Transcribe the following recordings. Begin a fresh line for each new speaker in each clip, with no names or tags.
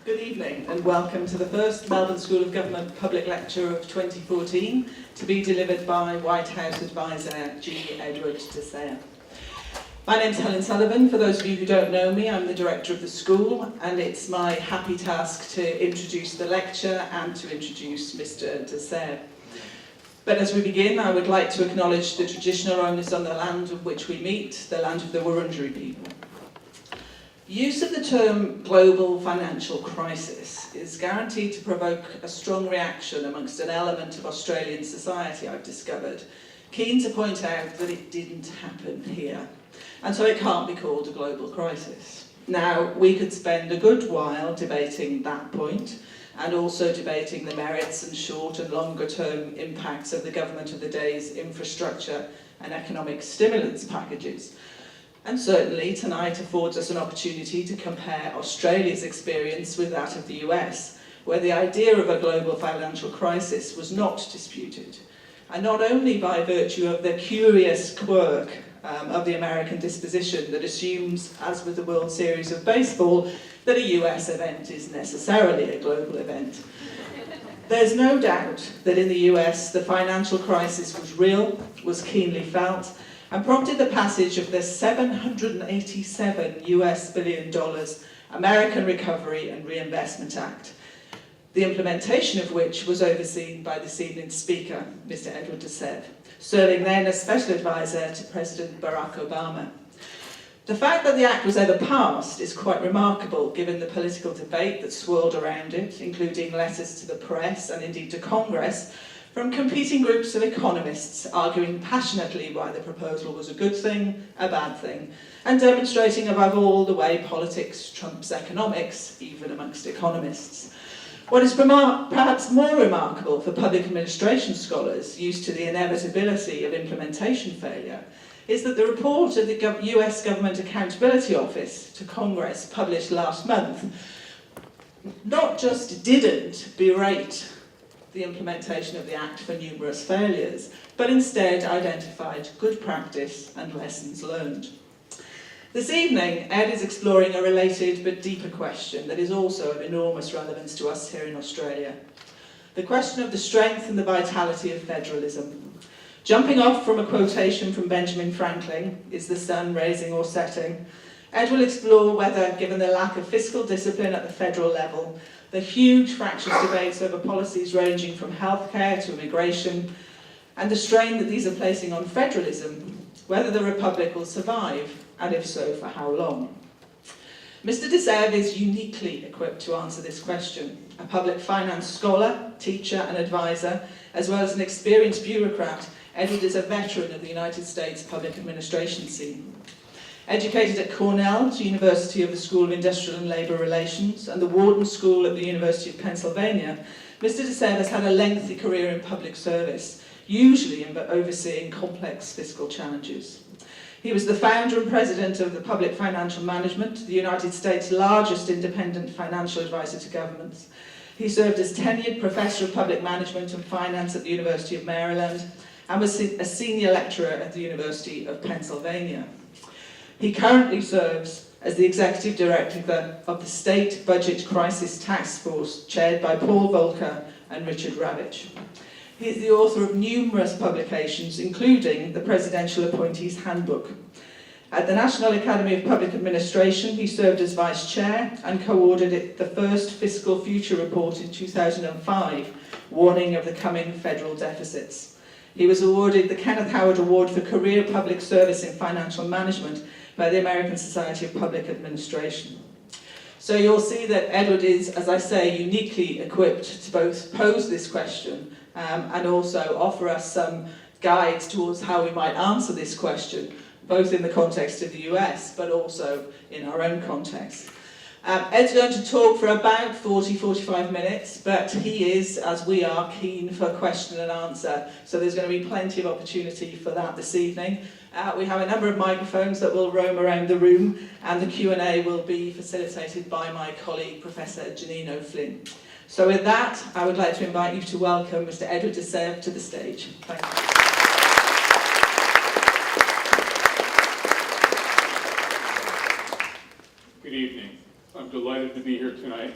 Good evening and welcome to the first Melbourne School of Government public lecture of 2014 to be delivered by White House advisor G. Edward Desayer. My name's Helen Sullivan. For those of you who don't know me, I'm the director of the school and it's my happy task to introduce the lecture and to introduce Mr. Desayer. But as we begin, I would like to acknowledge the traditional owners on the land of which we meet, the land of the Wurundjeri people. Use of the term global financial crisis is guaranteed to provoke a strong reaction amongst an element of Australian society, I've discovered, keen to point out that it didn't happen here, and so it can't be called a global crisis. Now, we could spend a good while debating that point, and also debating the merits and short and longer term impacts of the government of the day's infrastructure and economic stimulus packages. And certainly tonight affords us an opportunity to compare Australia's experience with that of the US, where the idea of a global financial crisis was not disputed, and not only by virtue of the curious quirk of the American disposition that assumes, as with the World Series of Baseball, that a US event is necessarily a global event. There's no doubt that in the US the financial crisis was real, was keenly felt, and prompted the passage of the $787 billion American Recovery and Reinvestment Act, the implementation of which was overseen by this evening's speaker, Mr. Edward Desayer, serving then as Special Advisor to President Barack Obama. The fact that the Act was ever passed is quite remarkable given the political debate that swirled around it, including letters to the press and indeed to Congress, from competing groups of economists arguing passionately why the proposal was a good thing, a bad thing, and demonstrating above all the way politics trumps economics, even amongst economists. What is perhaps more remarkable for public administration scholars used to the inevitability of implementation failure is that the report of the US Government Accountability Office to Congress published last month not just didn't berate the implementation of the Act for numerous failures, but instead identified good practice and lessons learned. This evening, Ed is exploring a related but deeper question that is also of enormous relevance to us here in Australia. The question of the strength and the vitality of federalism. Jumping off from a quotation from Benjamin Franklin, "Is the sun rising or setting?" Ed will explore whether, given the lack of fiscal discipline at the federal level, the huge fractious debates over policies ranging from healthcare to immigration, and the strain that these are placing on federalism, whether the Republic will survive, and if so, for how long. Mr. Desayer is uniquely equipped to answer this question. A public finance scholar, teacher and advisor, as well as an experienced bureaucrat, Edward is a veteran of the United States public administration scene. Educated at Cornell, University of the School of Industrial and Labour Relations, and the Wharton School at the University of Pennsylvania, Mr. Desayer has had a lengthy career in public service, usually in overseeing complex fiscal challenges. He was the founder and president of the Public Financial Management, the United States' largest independent financial advisor to governments. He served as tenured professor of public management and finance at the University of Maryland, and was a senior lecturer at the University of Pennsylvania. He currently serves as the Executive Director of the State Budget Crisis Task Force, chaired by Paul Volcker and Richard Ravitch. He is the author of numerous publications, including the Presidential Appointees Handbook. At the National Academy of Public Administration, he served as Vice Chair and co-authored the first Fiscal Future Report in 2005, warning of the coming federal deficits. He was awarded the Kenneth Howard Award for Career Public Service in Financial Management by the American Society of Public Administration. So you'll see that Edward is, as I say, uniquely equipped to both pose this question and also offer us some guides towards how we might answer this question, both in the context of the US, but also in our own context. Ed's going to talk for about 40-45 minutes, but he is, as we are, keen for question and answer, so there's going to be plenty of opportunity for that this evening. We have a number of microphones that will roam around the room, and the Q&A will be facilitated by my colleague, Professor Janine O'Flynn. So with that, I would like to invite you to welcome Mr. Edward Desayer to the stage. Thank you.
Good evening. I'm delighted to be here tonight.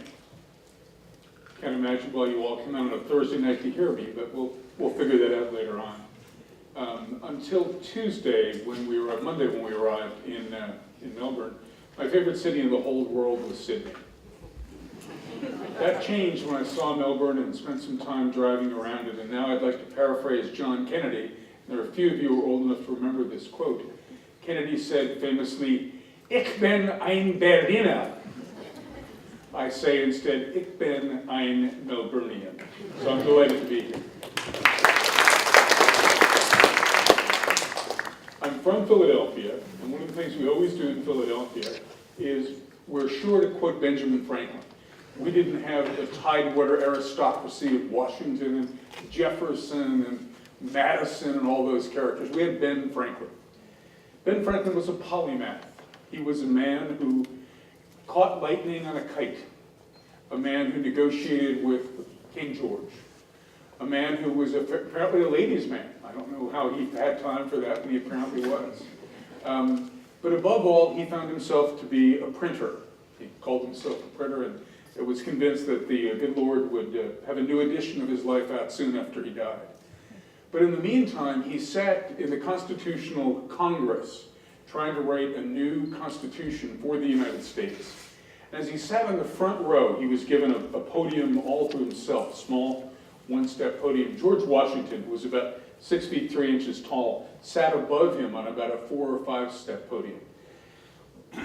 Can't imagine why you all come out on a Thursday night to hear me, but we'll figure that out later on. Until Tuesday, Monday when we arrived in Melbourne, my favorite city in the whole world was Sydney. That changed when I saw Melbourne and spent some time driving around it, and now I'd like to paraphrase John Kennedy. There are a few of you who are old enough to remember this quote. Kennedy said famously, "Ich bin ein Berliner." I say instead, "Ich bin ein Melburnian." So I'm delighted to be here. I'm from Philadelphia, and one of the things we always do in Philadelphia is we're sure to quote Benjamin Franklin. We didn't have the Tidewater aristocracy of Washington and Jefferson and Madison and all those characters. We had Ben Franklin. Ben Franklin was a polymath. He was a man who caught lightning on a kite, a man who negotiated with King George, a man who was apparently a ladies' man. I don't know how he had time for that, but he apparently was. But above all, he found himself to be a printer. He called himself a printer and was convinced that the good Lord would have a new edition of his life out soon after he died. But in the meantime, he sat in the Constitutional Congress trying to write a new constitution for the United States. And as he sat in the front row, he was given a podium all to himself, small one-step podium. George Washington, who was about 6 feet 3 inches tall, sat above him on about a 4 or 5 step podium.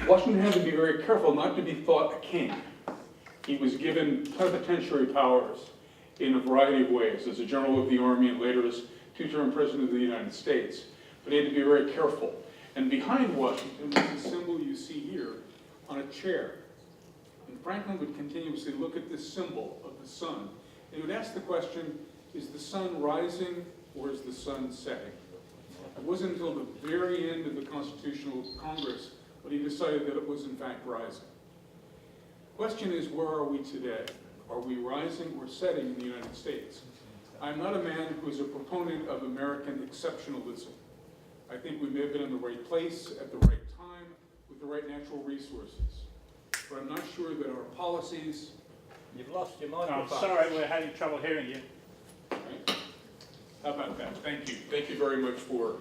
Washington had to be very careful not to be thought a king. He was given plenipotentiary powers in a variety of ways, as a general of the army and later as two-term president of the United States. But he had to be very careful. And behind Washington was the symbol you see here on a chair. And Franklin would continuously look at this symbol of the sun. And he would ask the question, is the sun rising or is the sun setting? It wasn't until the very end of the Constitutional Congress when he decided that it was in fact rising. The question is, where are we today? Are we rising or setting in the United States? I'm not a man who is a proponent of American exceptionalism. I think we may have been in the right place at the right time with the right natural resources. But I'm not sure that our policies...
You've lost your
No,
microphone.
I'm sorry, we're having trouble hearing you.
Right? How about that? Thank you. Thank you very much for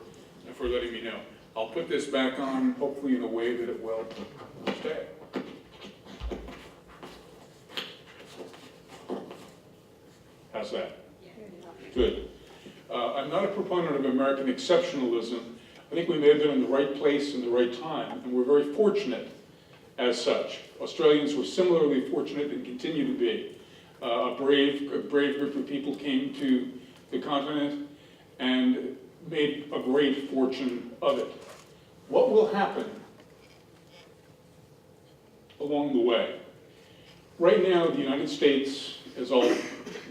letting me know. I'll put this back on, hopefully in a way that it will stay. How's that? Good. I'm not a proponent of American exceptionalism. I think we may have been in the right place in the right time, and we're very fortunate as such. Australians were similarly fortunate and continue to be. A brave group of people came to the continent and made a great fortune of it. What will happen along the way? Right now, the United States, as I'll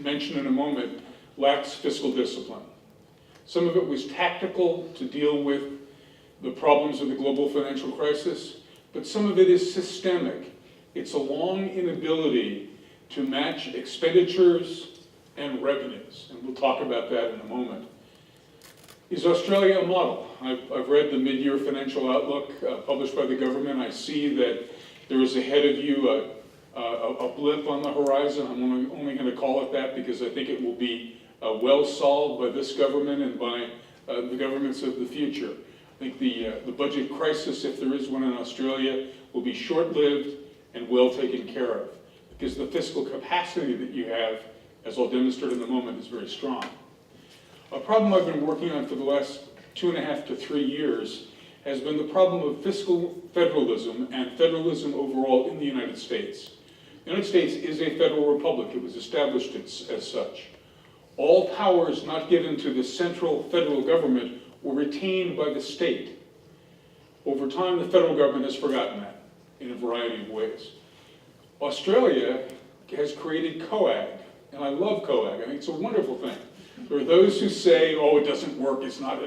mention in a moment, lacks fiscal discipline. Some of it was tactical to deal with the problems of the global financial crisis, but some of it is systemic. It's a long inability to match expenditures and revenues, and we'll talk about that in a moment. Is Australia a model? I've read the mid-year financial outlook published by the government. I see that there is ahead of you a blip on the horizon. I'm only going to call it that because I think it will be well solved by this government and by the governments of the future. I think the budget crisis, if there is one in Australia, will be short-lived and well taken care of because the fiscal capacity that you have, as I'll demonstrate in a moment, is very strong. A problem I've been working on for the last 2.5 to 3 years has been the problem of fiscal federalism and federalism overall in the United States. The United States is a federal republic. It was established as such. All powers not given to the central federal government were retained by the state. Over time, the federal government has forgotten that in a variety of ways. Australia has created COAG, and I love COAG. I think it's a wonderful thing. There are those who say, oh, it doesn't work, it's not,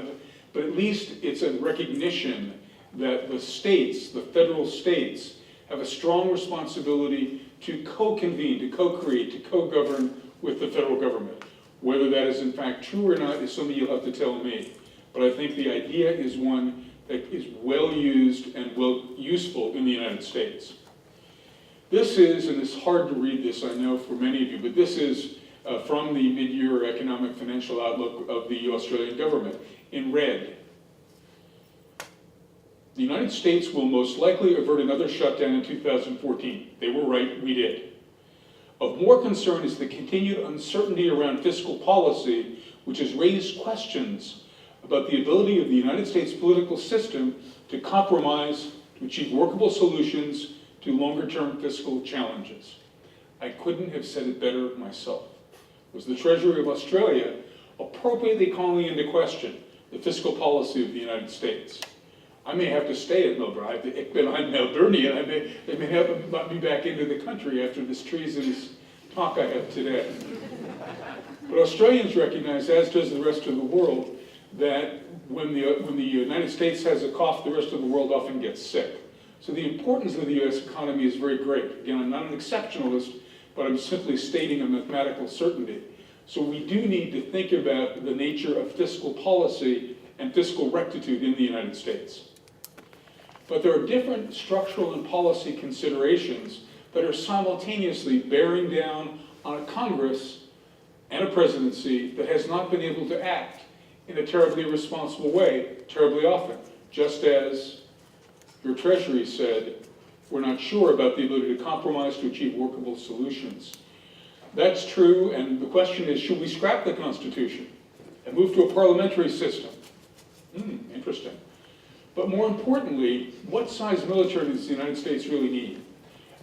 but at least it's a recognition that the states, the federal states, have a strong responsibility to co-convene, to co-create, to co-govern with the federal government. Whether that is in fact true or not is something you'll have to tell me. But I think the idea is one that is well used and well useful in the United States. This is, and it's hard to read this, I know, for many of you, but this is from the mid-year economic financial outlook of the Australian government in red. The United States will most likely avert another shutdown in 2014. They were right, we did. Of more concern is the continued uncertainty around fiscal policy, which has raised questions about the ability of the United States political system to compromise to achieve workable solutions to longer-term fiscal challenges. I couldn't have said it better myself. It was the Treasury of Australia appropriately calling into question the fiscal policy of the United States. I may have to stay at Melbourne. I've been on Melburnian. They may have let me back into the country after this treasonous talk I have today. But Australians recognize, as does the rest of the world, that when the United States has a cough, the rest of the world often gets sick. So the importance of the US economy is very great. Again, I'm not an exceptionalist, but I'm simply stating a mathematical certainty. So we do need to think about the nature of fiscal policy and fiscal rectitude in the United States. But there are different structural and policy considerations that are simultaneously bearing down on a Congress and a presidency that has not been able to act in a terribly responsible way, terribly often, just as your Treasury said, we're not sure about the ability to compromise to achieve workable solutions. That's true, and the question is, should we scrap the Constitution and move to a parliamentary system? Interesting. But more importantly, what size military does the United States really need?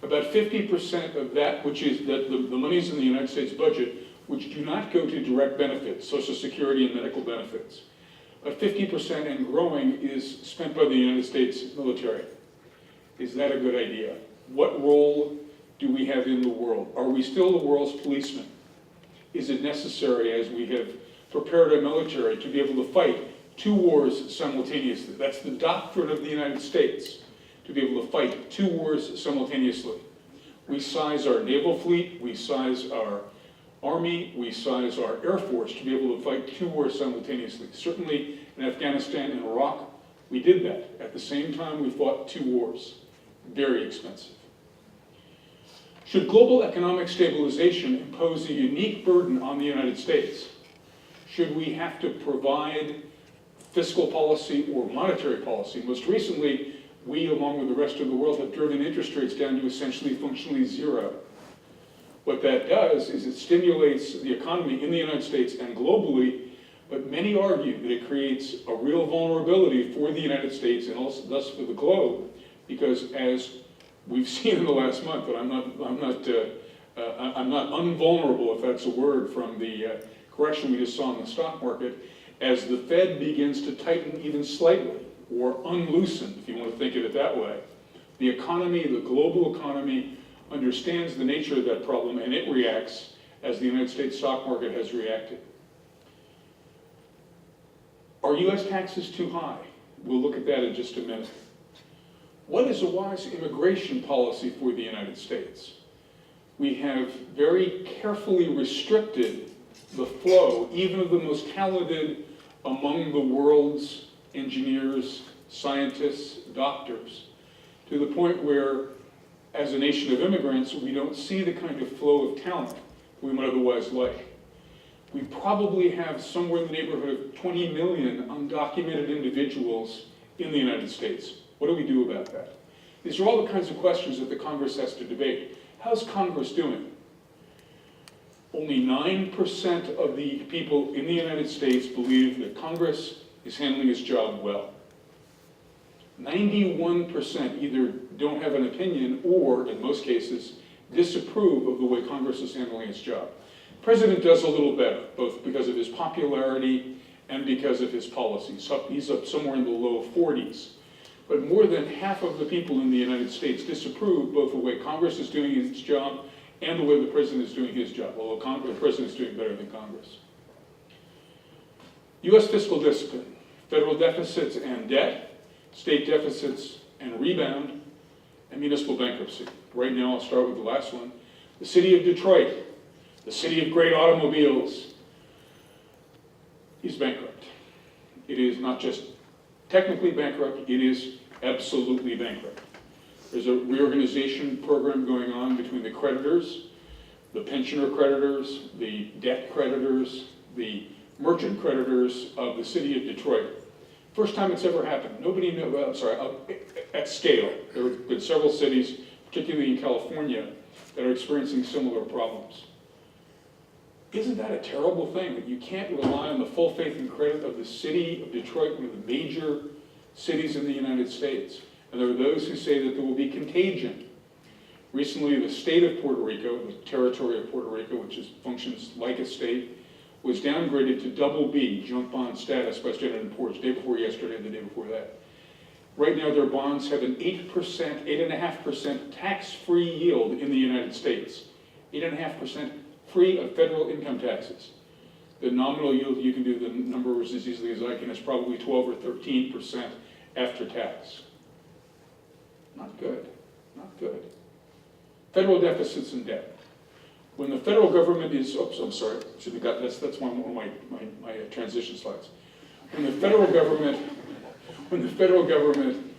About 50% of that, which is the monies in the United States budget, which do not go to direct benefits, Social Security and medical benefits. But 50% and growing is spent by the United States military. Is that a good idea? What role do we have in the world? Are we still the world's policemen? Is it necessary, as we have prepared our military, to be able to fight 2 wars simultaneously? That's the doctrine of the United States, to be able to fight 2 wars simultaneously. We size our naval fleet, we size our Army, we size our Air Force to be able to fight 2 wars simultaneously. Certainly in Afghanistan and Iraq, we did that. At the same time, we fought 2 wars. Very expensive. Should global economic stabilization impose a unique burden on the United States? Should we have to provide fiscal policy or monetary policy? Most recently, we, along with the rest of the world, have driven interest rates down to essentially functionally zero. What that does is it stimulates the economy in the United States and globally, but many argue that it creates a real vulnerability for the United States and also thus for the globe, because as we've seen in the last month, and I'm not unvulnerable, if that's a word, from the correction we just saw in the stock market, as the Fed begins to tighten even slightly, or unloosen, if you want to think of it that way, the economy, the global economy, understands the nature of that problem, and it reacts as the United States stock market has reacted. Are US taxes too high? We'll look at that in just a minute. What is a wise immigration policy for the United States? We have very carefully restricted the flow, even of the most talented among the world's engineers, scientists, doctors, to the point where, as a nation of immigrants, we don't see the kind of flow of talent we might otherwise like. We probably have somewhere in the neighborhood of 20 million undocumented individuals in the United States. What do we do about that? These are all the kinds of questions that the Congress has to debate. How's Congress doing? Only 9% of the people in the United States believe that Congress is handling its job well. 91% either don't have an opinion or, in most cases, disapprove of the way Congress is handling its job. The President does a little better, both because of his popularity and because of his policies. He's up somewhere in the low 40s. But more than half of the people in the United States disapprove both the way Congress is doing its job and the way the President is doing his job, although the President is doing better than Congress. US fiscal discipline, federal deficits and debt, state deficits and rebound, and municipal bankruptcy. Right now, I'll start with the last one. The city of Detroit, the city of great automobiles, is bankrupt. It is not just technically bankrupt, it is absolutely bankrupt. There's a reorganization program going on between the creditors, the pensioner creditors, the debt creditors, the merchant creditors of the city of Detroit. First time it's ever happened. Nobody knew, well, I'm sorry, at scale. There have been several cities, particularly in California, that are experiencing similar problems. Isn't that a terrible thing, that you can't rely on the full faith and credit of the city of Detroit, one of the major cities in the United States? And there are those who say that there will be contagion. Recently, the state of Puerto Rico, the territory of Puerto Rico, which functions like a state, was downgraded to double B, junk bond status, by Standard & Poor's, day before yesterday and the day before that. Right now, their bonds have an 8%, 8.5% tax-free yield in the United States. 8.5% free of federal income taxes. The nominal yield, you can do the numbers as easily as I can, is probably 12 or 13% after tax. Not good, not good. Federal deficits and debt. When the federal government is, oops, I'm sorry, should have got this, that's one of my transition slides. When the federal government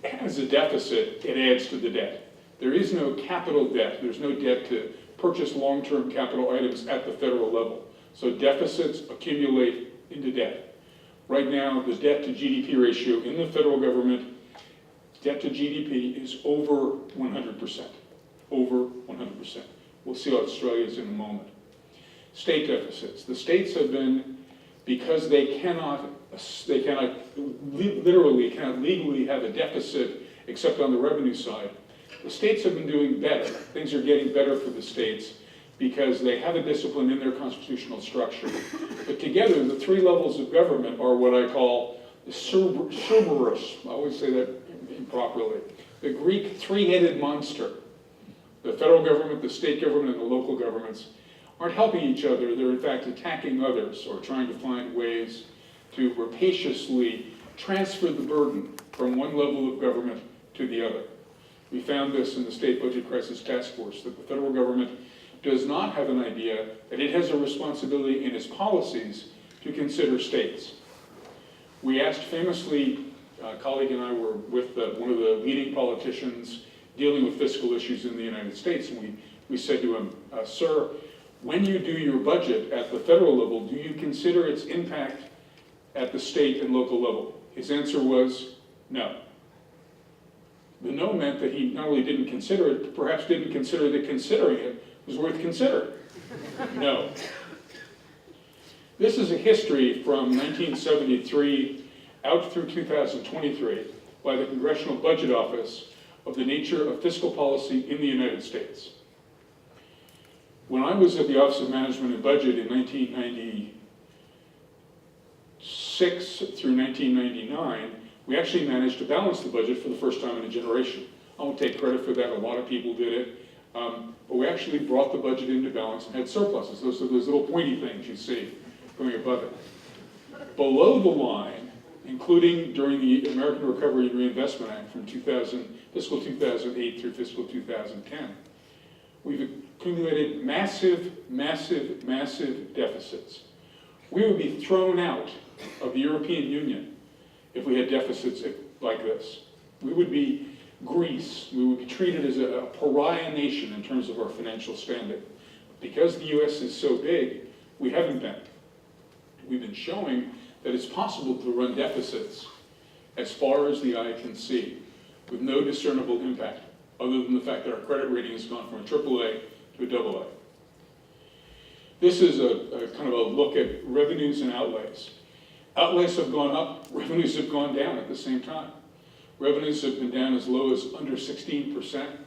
has a deficit, it adds to the debt. There is no capital debt. There's no debt to purchase long-term capital items at the federal level. So deficits accumulate into debt. Right now, the debt to GDP ratio in the federal government, debt to GDP is over 100%. Over 100%. We'll see how Australia's in a moment. State deficits. The states have been, because they cannot legally have a deficit except on the revenue side, the states have been doing better. Things are getting better for the states because they have a discipline in their constitutional structure. But together, the three levels of government are what I call the Cerberus. I always say that improperly. The Greek three-headed monster. The federal government, the state government, and the local governments aren't helping each other. They're in fact attacking others or trying to find ways to rapaciously transfer the burden from one level of government to the other. We found this in the State Budget Crisis Task Force, that the federal government does not have an idea that it has a responsibility in its policies to consider states. We asked famously, a colleague and I were with one of the leading politicians dealing with fiscal issues in the United States, and we said to him, sir, when you do your budget at the federal level, do you consider its impact at the state and local level? His answer was no. The no meant that he not only didn't consider it, but perhaps didn't consider that considering it was worth considering. No. This is a history from 1973 out through 2023 by the Congressional Budget Office of the nature of fiscal policy in the United States. When I was at the Office of Management and Budget in 1996 through 1999, we actually managed to balance the budget for the first time in a generation. I won't take credit for that, a lot of people did it, but we actually brought the budget into balance and had surpluses. Those are those little pointy things you see going above it. Below the line, including during the American Recovery and Reinvestment Act from fiscal 2008 through fiscal 2010, we've accumulated massive, massive, massive deficits. We would be thrown out of the European Union if we had deficits like this. We would be Greece. We would be treated as a pariah nation in terms of our financial standing. Because the US is so big, we haven't been. We've been showing that it's possible to run deficits as far as the eye can see with no discernible impact, other than the fact that our credit rating has gone from a AAA to a AA. This is a kind of a look at revenues and outlays. Outlays have gone up, revenues have gone down at the same time. Revenues have been down as low as under 16%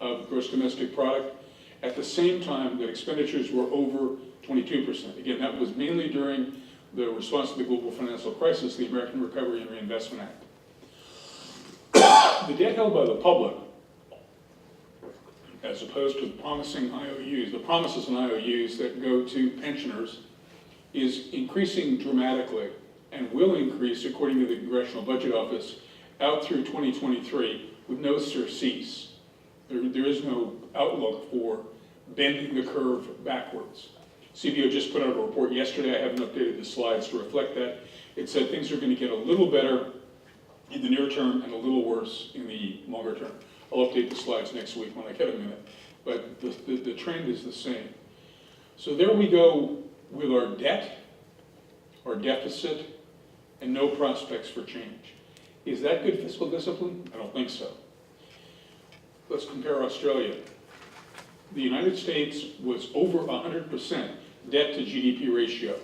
of gross domestic product, at the same time that expenditures were over 22%. Again, that was mainly during the response to the global financial crisis, the American Recovery and Reinvestment Act. The debt held by the public, as opposed to the promising IOUs, the promises and IOUs that go to pensioners, is increasing dramatically and will increase, according to the Congressional Budget Office, out through 2023 with no surcease. There is no outlook for bending the curve backwards. CBO just put out a report yesterday. I haven't updated the slides to reflect that. It said things are going to get a little better in the near term and a little worse in the longer term. I'll update the slides next week when I get a minute. But the trend is the same. So there we go with our debt, our deficit, and no prospects for change. Is that good fiscal discipline? I don't think so. Let's compare Australia. The United States was over 100% debt to GDP ratio.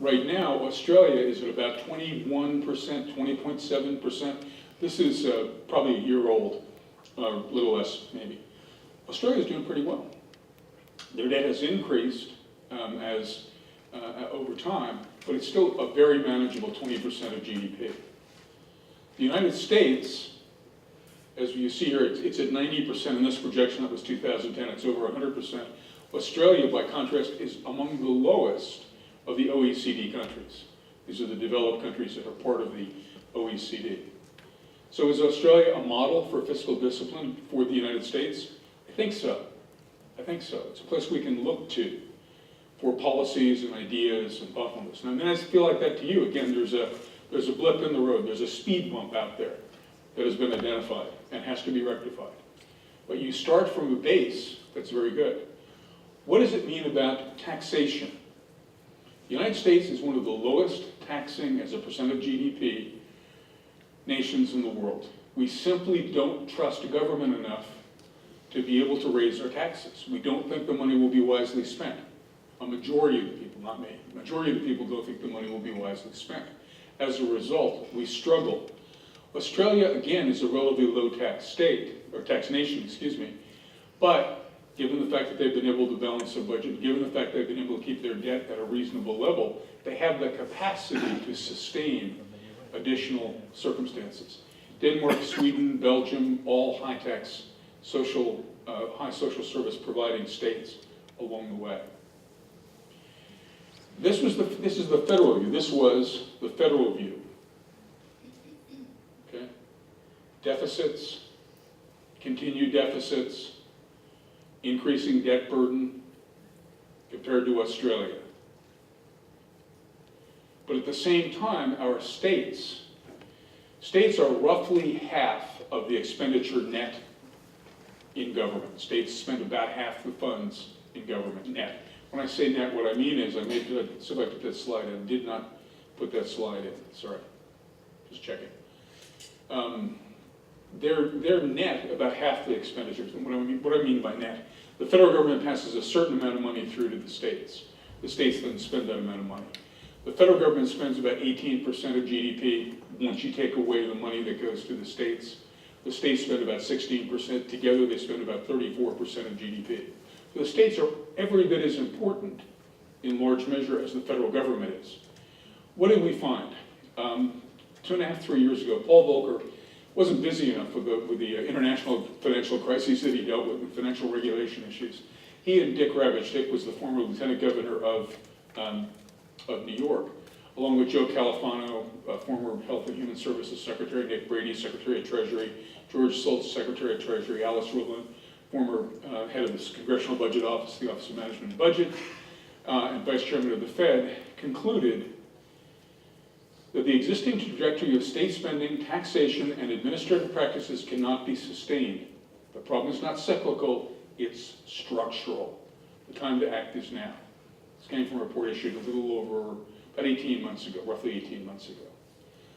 Right now, Australia is at about 21%, 20.7%. This is probably a year old, or a little less maybe. Australia's doing pretty well. Their debt has increased over time, but it's still a very manageable 20% of GDP. The United States, as you see here, it's at 90% in this projection. That was 2010. It's over 100%. Australia, by contrast, is among the lowest of the OECD countries. These are the developed countries that are part of the OECD. So is Australia a model for fiscal discipline for the United States? I think so. I think so. It's a place we can look to for policies and ideas and thoughtfulness. And I feel like that to you. Again, there's a blip in the road. There's a speed bump out there that has been identified and has to be rectified. But you start from a base that's very good. What does it mean about taxation? The United States is one of the lowest taxing as a percent of GDP nations in the world. We simply don't trust government enough to be able to raise our taxes. We don't think the money will be wisely spent. A majority of the people, not me, a majority of the people don't think the money will be wisely spent. As a result, we struggle. Australia, again, is a relatively low tax state, or tax nation, excuse me, but given the fact that they've been able to balance their budget, given the fact they've been able to keep their debt at a reasonable level, they have the capacity to sustain additional circumstances. Denmark, Sweden, Belgium, all high-tax, high social service providing states along the way. This is the federal view. This was the federal view. Okay? Deficits, continued deficits, increasing debt burden compared to Australia. But at the same time, our states are roughly half of the expenditure net in government. States spend about half the funds in government net. When I say net, what I mean is, I made so I put that slide in. Did not put that slide in. Sorry, just checking. They're net about half the expenditures. And what I mean by net, the federal government passes a certain amount of money through to the states. The states then spend that amount of money. The federal government spends about 18% of GDP once you take away the money that goes to the states. The states spend about 16%. Together they spend about 34% of GDP. So the states are every bit as important in large measure as the federal government is. What did we find? 2.5, 3 years ago, Paul Volcker wasn't busy enough with the international financial crises that he dealt with financial regulation issues. He and Dick Ravitch, Dick was the former lieutenant governor of New York, along with Joe Califano, former Health and Human Services Secretary, Nick Brady, Secretary of Treasury, George Shultz, Secretary of Treasury, Alice Rowland, former head of the Congressional Budget Office, the Office of Management and Budget, and Vice Chairman of the Fed, concluded that the existing trajectory of state spending, taxation, and administrative practices cannot be sustained. The problem is not cyclical, it's structural. The time to act is now. This came from a report issued a little over about 18 months ago, roughly 18 months ago.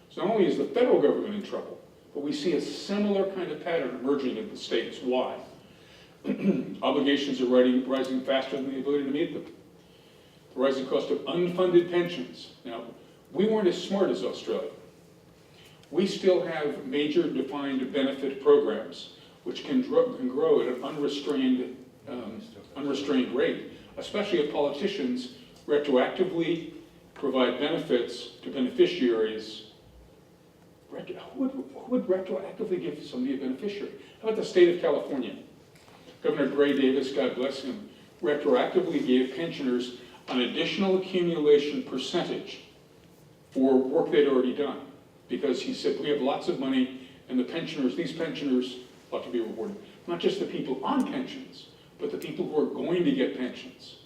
So not only is the federal government in trouble, but we see a similar kind of pattern emerging in the states. Why? Obligations are rising faster than the ability to meet them. The rising cost of unfunded pensions. Now, we weren't as smart as Australia. We still have major defined benefit programs which can grow at an unrestrained rate, especially if politicians retroactively provide benefits to beneficiaries. Who would retroactively give somebody a beneficiary? How about the state of California? Governor Gray Davis, God bless him, retroactively gave pensioners an additional accumulation percentage for work they'd already done, because he said we have lots of money and these pensioners ought to be rewarded. Not just the people on pensions, but the people who are going to get pensions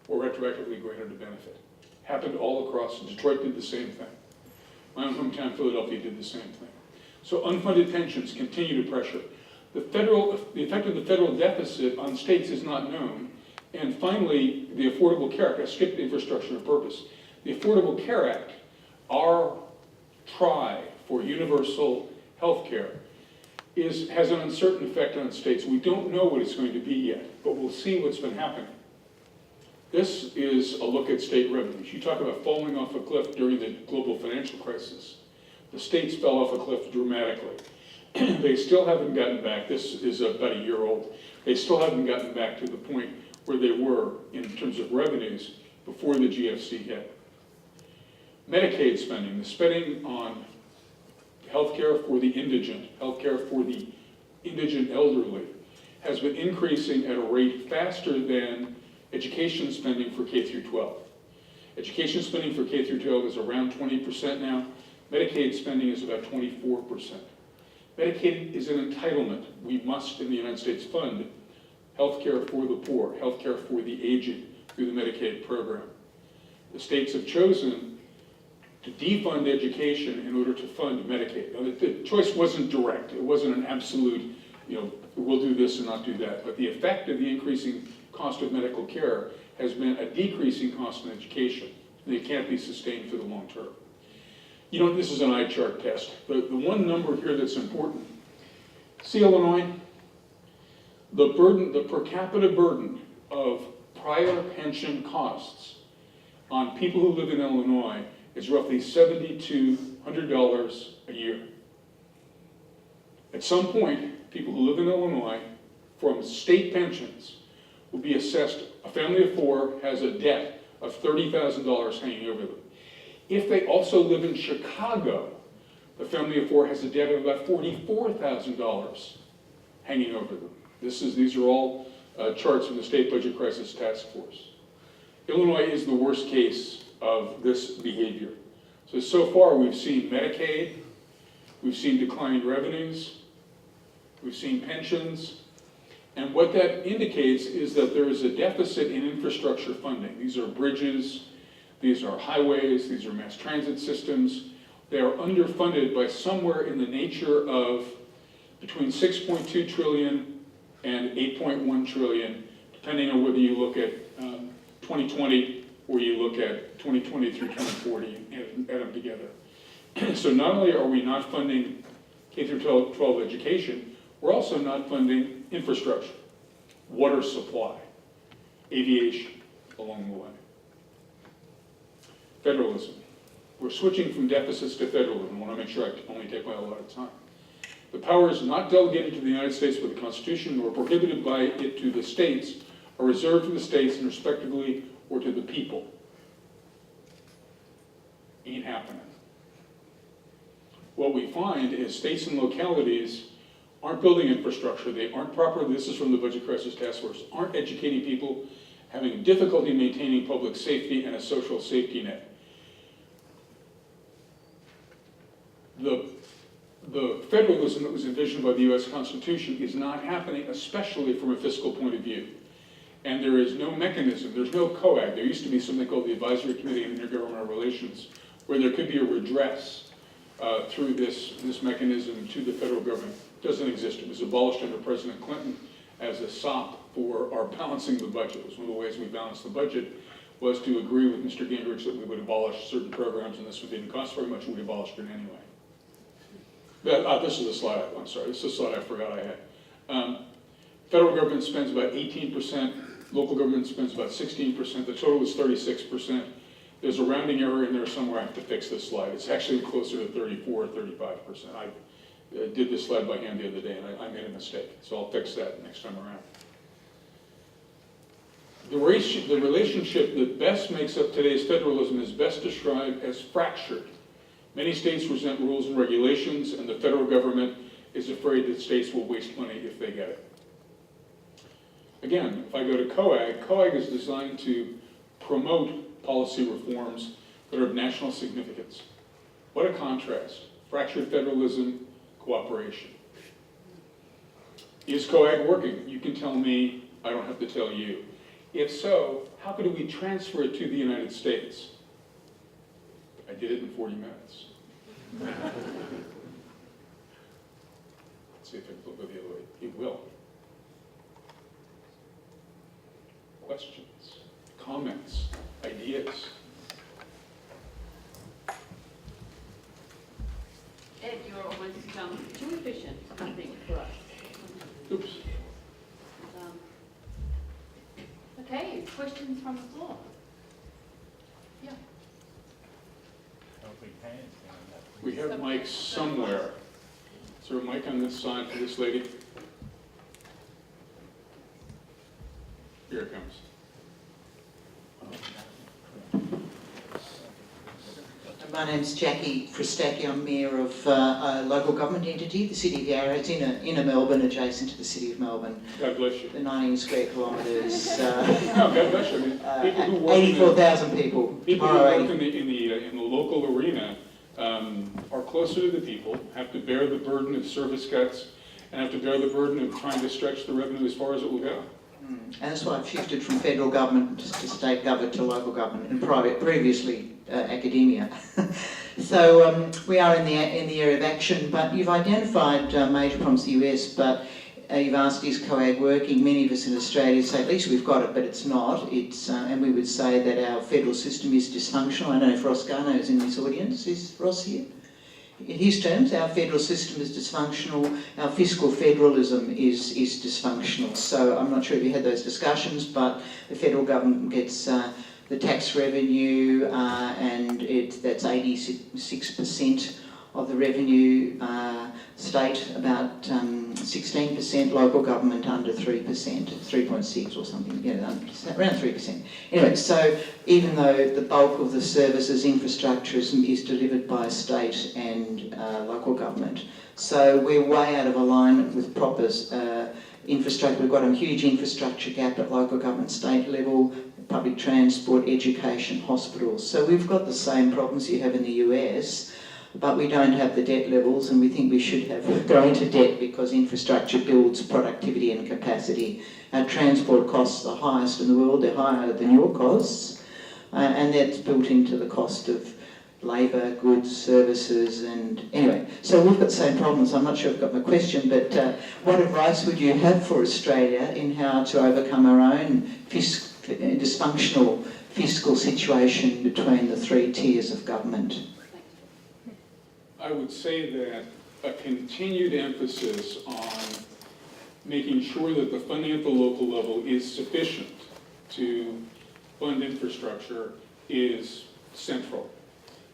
or retroactively granted a benefit. Happened all across. Detroit did the same thing. My own hometown, Philadelphia, did the same thing. So unfunded pensions continue to pressure. The effect of the federal deficit on states is not known. And finally, the Affordable Care Act, I skipped infrastructure on purpose. The Affordable Care Act, our try for universal health care, has an uncertain effect on states. We don't know what it's going to be yet, but we'll see what's been happening. This is a look at state revenues. You talk about falling off a cliff during the global financial crisis. The states fell off a cliff dramatically. They still haven't gotten back. This is about a year old. They still haven't gotten back to the point where they were in terms of revenues before the GFC hit. Medicaid spending, the spending on healthcare for the indigent, healthcare for the indigent elderly, has been increasing at a rate faster than education spending for K through 12. Education spending for K through 12 is around 20% now. Medicaid spending is about 24%. Medicaid is an entitlement. We must, in the United States, fund healthcare for the poor, healthcare for the aged through the Medicaid program. The states have chosen to defund education in order to fund Medicaid. Now, the choice wasn't direct. It wasn't an absolute, we'll do this and not do that. But the effect of the increasing cost of medical care has been a decreasing cost in education, and it can't be sustained for the long term. This is an eye chart test. The one number here that's important, see Illinois? The per capita burden of prior pension costs on people who live in Illinois is roughly $7,200 a year. At some point, people who live in Illinois from state pensions will be assessed. A family of four has a debt of $30,000 hanging over them. If they also live in Chicago, the family of four has a debt of about $44,000 hanging over them. These are all charts from the State Budget Crisis Task Force. Illinois is the worst case of this behavior. So far we've seen Medicaid, we've seen declining revenues, we've seen pensions, and what that indicates is that there is a deficit in infrastructure funding. These are bridges, these are highways, these are mass transit systems. They are underfunded by somewhere in the nature of between 6.2 trillion and 8.1 trillion, depending on whether you look at 2020 or you look at 2020 through 2040 and add them together. So not only are we not funding K through 12 education, we're also not funding infrastructure, water supply, aviation along the way. Federalism. We're switching from deficits to federalism. I want to make sure I only take my allotted time. The powers not delegated to the United States by the Constitution nor prohibited by it to the states are reserved to the states and respectively or to the people. Ain't happening. What we find is states and localities aren't building infrastructure. They aren't properly, this is from the Budget Crisis Task Force, aren't educating people, having difficulty maintaining public safety and a social safety net. The federalism that was envisioned by the US Constitution is not happening, especially from a fiscal point of view. And there is no mechanism, there's no COAG. There used to be something called the Advisory Committee on Intergovernmental Relations, where there could be a redress through this mechanism to the federal government. It doesn't exist. It was abolished under President Clinton as a sop for our balancing the budget. It was one of the ways we balanced the budget was to agree with Mr. Gingrich that we would abolish certain programs, and this one didn't cost very much, and we abolished it anyway. This is a slide, I'm sorry, this is a slide I forgot I had. Federal government spends about 18%, local government spends about 16%, the total is 36%. There's a rounding error in there somewhere. I have to fix this slide. It's actually closer to 34 or 35%. I did this slide by hand the other day, and I made a mistake, so I'll fix that next time around. The relationship that best makes up today's federalism is best described as fractured. Many states resent rules and regulations, and the federal government is afraid that states will waste money if they get it. Again, if I go to COAG, COAG is designed to promote policy reforms that are of national significance. What a contrast. Fractured federalism, cooperation. Is COAG working? You can tell me, I don't have to tell you. If so, how could we transfer it to the United States? I did it in 40 minutes. Let's see if it'll go the other way. It will. Questions, comments, ideas?
Ed, you're almost too efficient, I think, for us.
Oops.
Okay, questions from the floor? Yeah.
We have mics somewhere. Is there a mic on this side for this lady? Here it comes.
My name's Jackie Fristacchi. I'm Mayor of a local government entity, the City of Yarra. It's inner Melbourne, adjacent to the City of Melbourne.
God bless you.
The 19 square kilometres,
No, God bless you. I mean, people who work
84,000 people.
People who
Tomorrow,
work in the local arena are closer to the people, have to bear the burden of service cuts, and have to bear the burden of trying to stretch the revenue as far as it will go.
And that's why I've shifted from federal government to state government to local government and previously academia. So we are in the area of action, but you've identified major problems in the US, but you've asked, is COAG working? Many of us in Australia say, at least we've got it, but it's not. And we would say that our federal system is dysfunctional. I don't know if Ross Garno is in this audience. Is Ross here? In his terms, our federal system is dysfunctional. Our fiscal federalism is dysfunctional. So I'm not sure if you had those discussions, but the federal government gets the tax revenue, and that's 86% of the revenue. State about 16%, local government under 3%, 3.6 or something, around 3%. Anyway, so even though the bulk of the services infrastructure is delivered by state and local government, so we're way out of alignment with proper infrastructure. We've got a huge infrastructure gap at local government, state level, public transport, education, hospitals. So we've got the same problems you have in the US, but we don't have the debt levels, and we think we should go into debt because infrastructure builds productivity and capacity. Our transport costs are the highest in the world. They're higher than your costs, and that's built into the cost of labour, goods, services, and anyway. So we've got the same problems. I'm not sure I've got my question, but what advice would you have for Australia in how to overcome our own dysfunctional fiscal situation between the three tiers of government?
I would say that a continued emphasis on making sure that the funding at the local level is sufficient to fund infrastructure is central.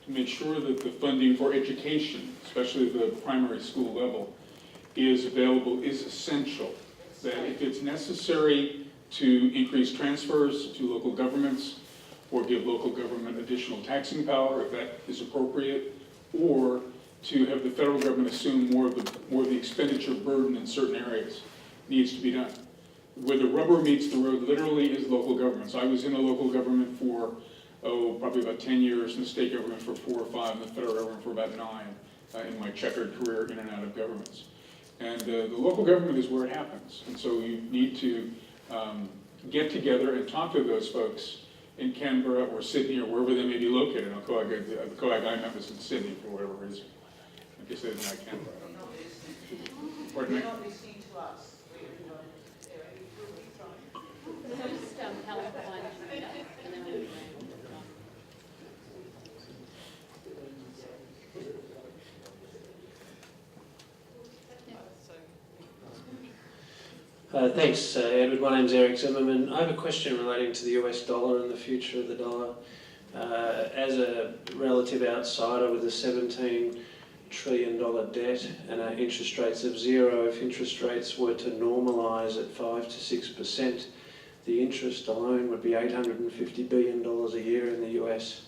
To make sure that the funding for education, especially the primary school level, is available is essential. That if it's necessary to increase transfers to local governments or give local government additional taxing power, if that is appropriate, or to have the federal government assume more of the expenditure burden in certain areas needs to be done. Where the rubber meets the road literally is local governments. I was in a local government for, probably about 10 years, and the state government for 4 or 5, and the federal government for about 9 in my checkered career in and out of governments. And the local government is where it happens. And so you need to get together and talk to those folks in Canberra or Sydney or wherever they may be located. The COAG I met was in Sydney for whatever reason. I guess they didn't like Canberra. I don't know. Pardon me?
They're not listening to us.
Just Helen behind you, and then we'll
Thanks, Edward. My name's Eric Zimmerman. I have a question relating to the US dollar and the future of the dollar. As a relative outsider with a $17 trillion debt and interest rates of 0, if interest rates were to normalise at 5 to 6%, the interest alone would be $850 billion a year in the US.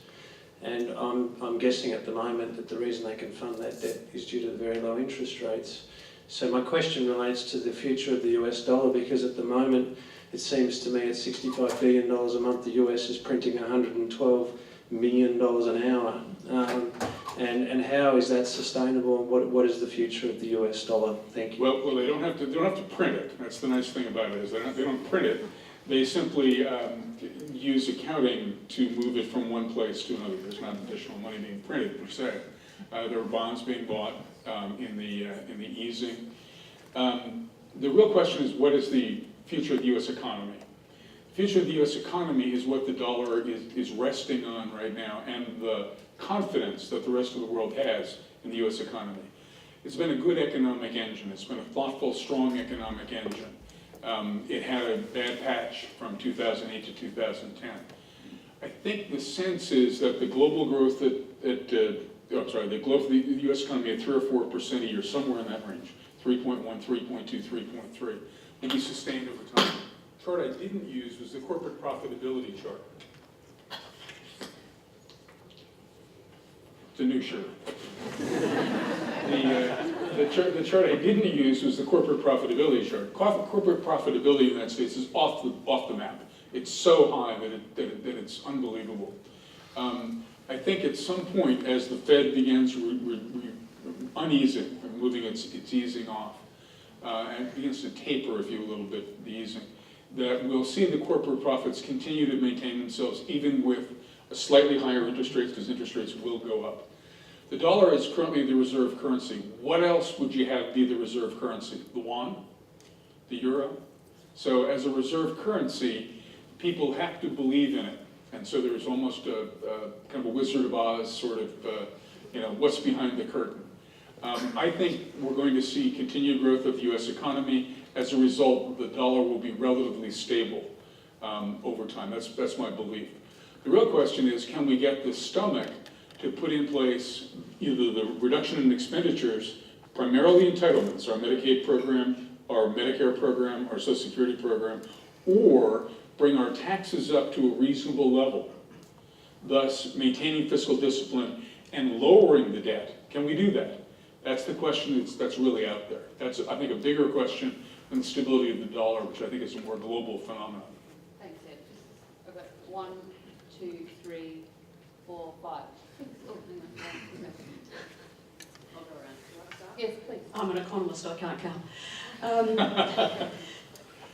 And I'm guessing at the moment that the reason they can fund that debt is due to the very low interest rates. So my question relates to the future of the US dollar, because at the moment it seems to me at $65 billion a month the US is printing $112 million an hour. And how is that sustainable, and what is the future of the US dollar? Thank you.
Well, they don't have to print it. That's the nice thing about it, is they don't print it. They simply use accounting to move it from one place to another. There's not additional money being printed per se. There are bonds being bought in the easing. The real question is, what is the future of the US economy? The future of the US economy is what the dollar is resting on right now, and the confidence that the rest of the world has in the US economy. It's been a good economic engine. It's been a thoughtful, strong economic engine. It had a bad patch from 2008 to 2010. I think the sense is that the global growth the US economy at 3 or 4% a year, somewhere in that range, 3.1, 3.2, 3.3, will be sustained over time. The chart I didn't use was the corporate profitability chart. It's a new shirt. The chart I didn't use was the corporate profitability chart. Corporate profitability in the United States is off the map. It's so high that it's unbelievable. I think at some point, as the Fed begins uneasing, moving its easing off, and begins to taper, if you will, a little bit, the easing, that we'll see the corporate profits continue to maintain themselves even with a slightly higher interest rates, because interest rates will go up. The dollar is currently the reserve currency. What else would you have be the reserve currency? The yuan? The euro? So as a reserve currency, people have to believe in it. And so there's almost a kind of a Wizard of Oz sort of, what's behind the curtain. I think we're going to see continued growth of the US economy. As a result, the dollar will be relatively stable over time. That's my belief. The real question is, can we get the stomach to put in place either the reduction in expenditures, primarily entitlements, our Medicaid program, our Medicare program, our Social Security program, or bring our taxes up to a reasonable level, thus maintaining fiscal discipline and lowering the debt. Can we do that? That's the question that's really out there. That's, I think, a bigger question than the stability of the dollar, which I think is a more global phenomenon.
Thanks, Ed. I've got 1, 2, 3, 4, 5. Oh, hang on. I'll go around. Do you want to start? Yes, please.
I'm an economist, I can't count.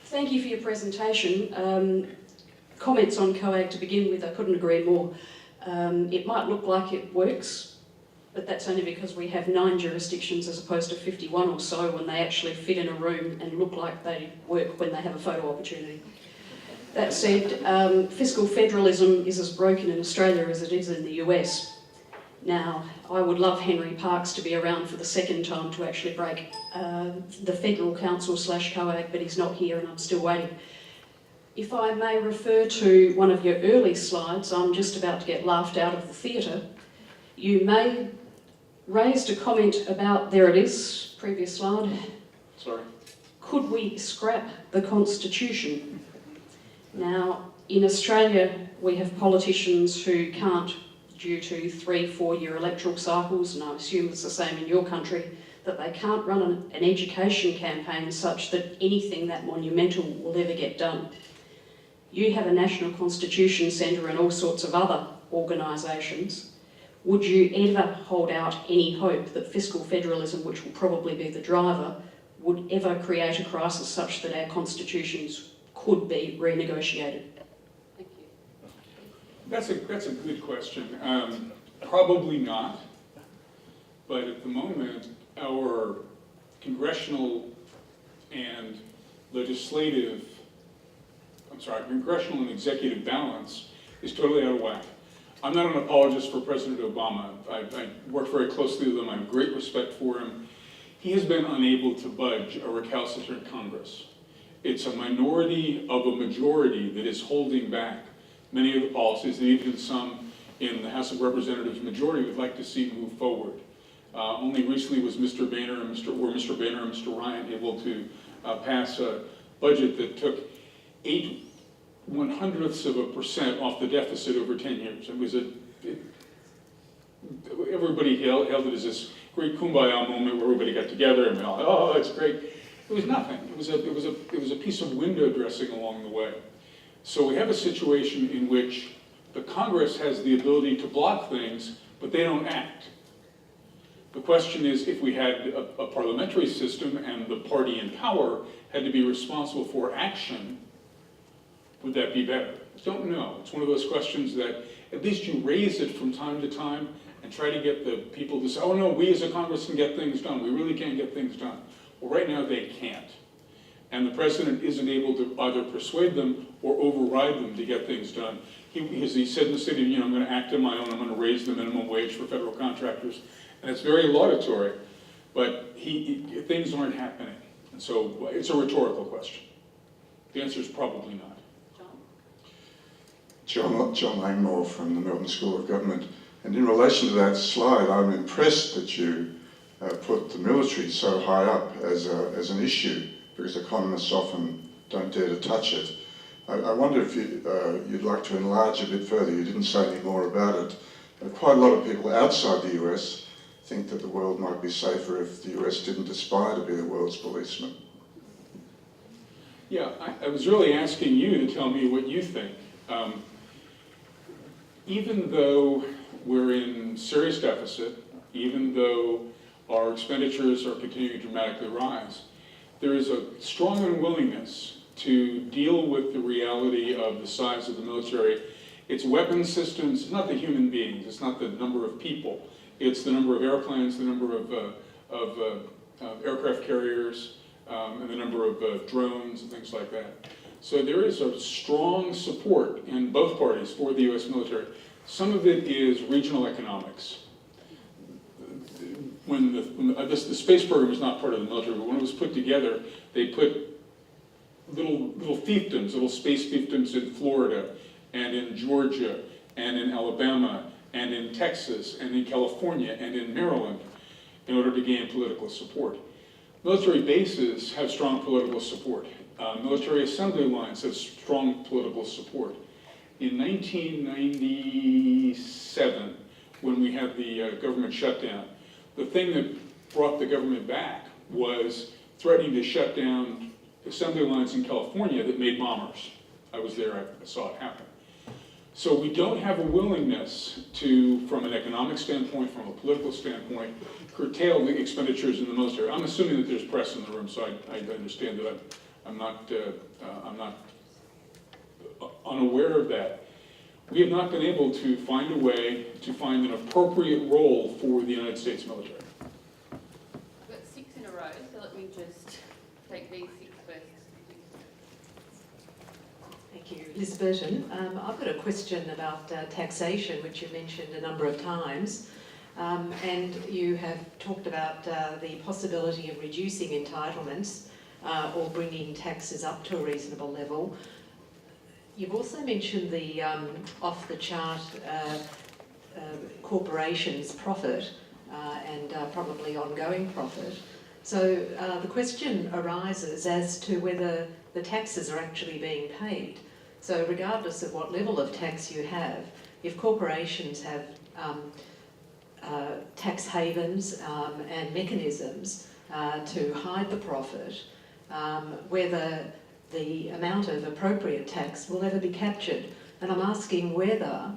Thank you for your presentation. Comments on COAG to begin with, I couldn't agree more. It might look like it works, but that's only because we have 9 jurisdictions as opposed to 51 or so when they actually fit in a room and look like they work when they have a photo opportunity. That said, fiscal federalism is as broken in Australia as it is in the US. Now, I would love Henry Parkes to be around for the second time to actually break the Federal Council / COAG, but he's not here and I'm still waiting. If I may refer to one of your early slides, I'm just about to get laughed out of the theatre. You may raised a comment about, there it is, previous slide.
Sorry.
Could we scrap the Constitution? Now, in Australia, we have politicians who can't, due to 3-4 year electoral cycles, and I assume it's the same in your country, that they can't run an education campaign such that anything that monumental will ever get done. You have a National Constitution Centre and all sorts of other organisations. Would you ever hold out any hope that fiscal federalism, which will probably be the driver, would ever create a crisis such that our constitutions could be renegotiated?
Thank you.
That's a good question. Probably not. But at the moment, our congressional and congressional and executive balance is totally out of whack. I'm not an apologist for President Obama. I worked very closely with him. I have great respect for him. He has been unable to budge a recalcitrant Congress. It's a minority of a majority that is holding back many of the policies that even some in the House of Representatives majority would like to see move forward. Only recently was Mr. Boehner and Mr. Ryan able to pass a budget that took 0.08% off the deficit over 10 years. Everybody hailed it as this great kumbaya moment where everybody got together and went, oh, it's great. It was nothing. It was a piece of window dressing along the way. So we have a situation in which the Congress has the ability to block things, but they don't act. The question is, if we had a parliamentary system and the party in power had to be responsible for action, would that be better? I don't know. It's one of those questions that at least you raise it from time to time and try to get the people to say, oh no, we as a Congress can get things done. We really can't get things done. Well, right now they can't. And the president isn't able to either persuade them or override them to get things done. He said in the State of the Union, I'm going to act on my own, I'm going to raise the minimum wage for federal contractors. And it's very laudatory, but things aren't happening. And so it's a rhetorical question. The answer is probably not.
John Langmore from the Melbourne School of Government. And in relation to that slide, I'm impressed that you put the military so high up as an issue, because economists often don't dare to touch it. I wonder if you'd like to enlarge a bit further. You didn't say any more about it. Quite a lot of people outside the US think that the world might be safer if the US didn't aspire to be the world's policeman.
Yeah, I was really asking you to tell me what you think. Even though we're in serious deficit, even though our expenditures are continuing to dramatically rise, there is a strong unwillingness to deal with the reality of the size of the military. It's weapons systems, it's not the human beings, it's not the number of people, it's the number of airplanes, the number of aircraft carriers, and the number of drones and things like that. So there is a strong support in both parties for the US military. Some of it is regional economics. When the space program is not part of the military, but when it was put together, they put little fiefdoms, little space fiefdoms in Florida, and in Georgia, and in Alabama, and in Texas, and in California, and in Maryland, in order to gain political support. Military bases have strong political support. Military assembly lines have strong political support. In 1997, when we had the government shutdown, the thing that brought the government back was threatening to shut down assembly lines in California that made bombers. I was there, I saw it happen. So we don't have a willingness to, from an economic standpoint, from a political standpoint, curtail the expenditures in the military. I'm assuming that there's press in the room, so I understand that I'm not unaware of that. We have not been able to find a way to find an appropriate role for the United States military.
I've got 6 in a row, so let me just take these 6 first.
Thank you. Liz Burton. I've got a question about taxation, which you mentioned a number of times. And you have talked about the possibility of reducing entitlements or bringing taxes up to a reasonable level. You've also mentioned the off-the-chart corporations' profit and probably ongoing profit. So the question arises as to whether the taxes are actually being paid. So regardless of what level of tax you have, if corporations have tax havens and mechanisms to hide the profit, whether the amount of appropriate tax will ever be captured. And I'm asking whether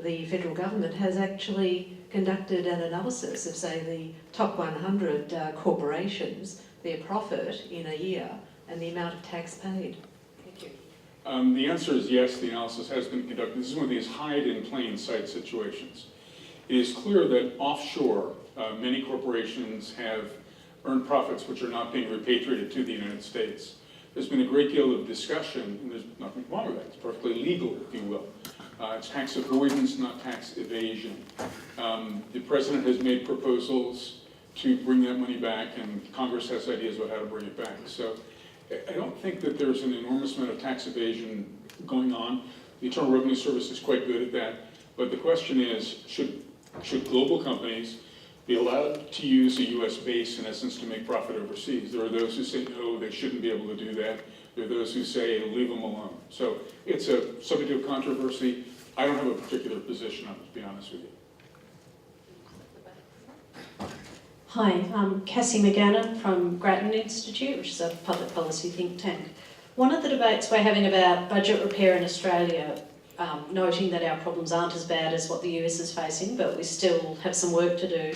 the federal government has actually conducted an analysis of, say, the top 100 corporations, their profit in a year, and the amount of tax paid. Thank you.
The answer is yes, the analysis has been conducted. This is one of these hide in plain sight situations. It is clear that offshore, many corporations have earned profits which are not being repatriated to the United States. There's been a great deal of discussion, and there's nothing wrong with that. It's perfectly legal, if you will. It's tax avoidance, not tax evasion. The president has made proposals to bring that money back, and Congress has ideas about how to bring it back. So I don't think that there's an enormous amount of tax evasion going on. The Internal Revenue Service is quite good at that. But the question is, should global companies be allowed to use a U.S. base, in essence, to make profit overseas? There are those who say, no, they shouldn't be able to do that. There are those who say, leave them alone. So it's a subject of controversy. I don't have a particular position on it, to be honest with you.
Hi, I'm Cassie McGannon from Grattan Institute, which is a public policy think tank. One of the debates we're having about budget repair in Australia, noting that our problems aren't as bad as what the US is facing, but we still have some work to do,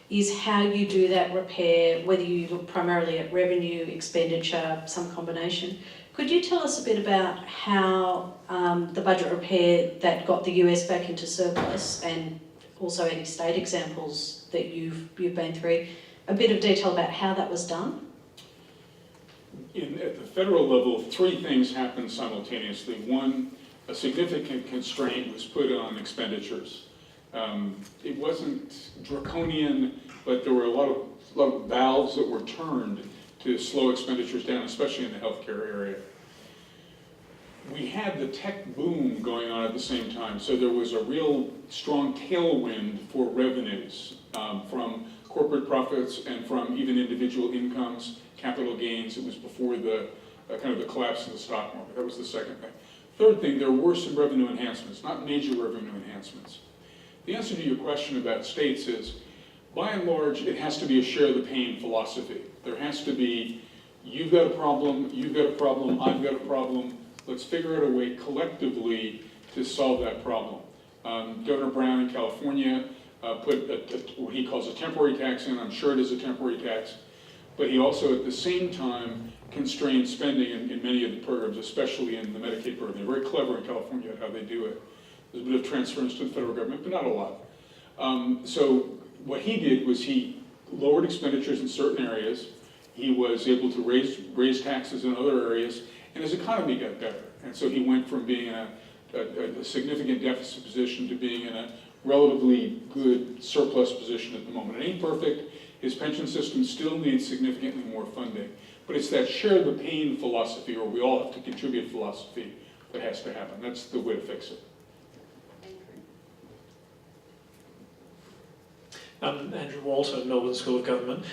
is how you do that repair, whether you look primarily at revenue, expenditure, some combination. Could you tell us a bit about how the budget repair that got the US back into surplus, and also any state examples that you've been through, a bit of detail about how that was done?
at the federal level, three things happened simultaneously. One, a significant constraint was put on expenditures. It wasn't draconian, but there were a lot of valves that were turned to slow expenditures down, especially in the healthcare area. We had the tech boom going on at the same time, so there was a real strong tailwind for revenues from corporate profits and from even individual incomes, capital gains. It was before the kind of the collapse of the stock market. That was the second thing. Third thing, there were some revenue enhancements, not major revenue enhancements. The answer to your question about states is, by and large, it has to be a share the pain philosophy. There has to be, you've got a problem, you've got a problem, I've got a problem. Let's figure out a way collectively to solve that problem. Governor Brown in California put what he calls a temporary tax in. I'm sure it is a temporary tax. But he also, at the same time, constrained spending in many of the programs, especially in the Medicaid program. They're very clever in California at how they do it. There's a bit of transference to the federal government, but not a lot. So what he did was he lowered expenditures in certain areas. He was able to raise taxes in other areas, and his economy got better. And so he went from being in a significant deficit position to being in a relatively good surplus position at the moment. It ain't perfect. His pension system still needs significantly more funding. But it's that share the pain philosophy, or we all have to contribute philosophy, that has to happen. That's the way to fix it.
Andrew Walter, Melbourne School of Government.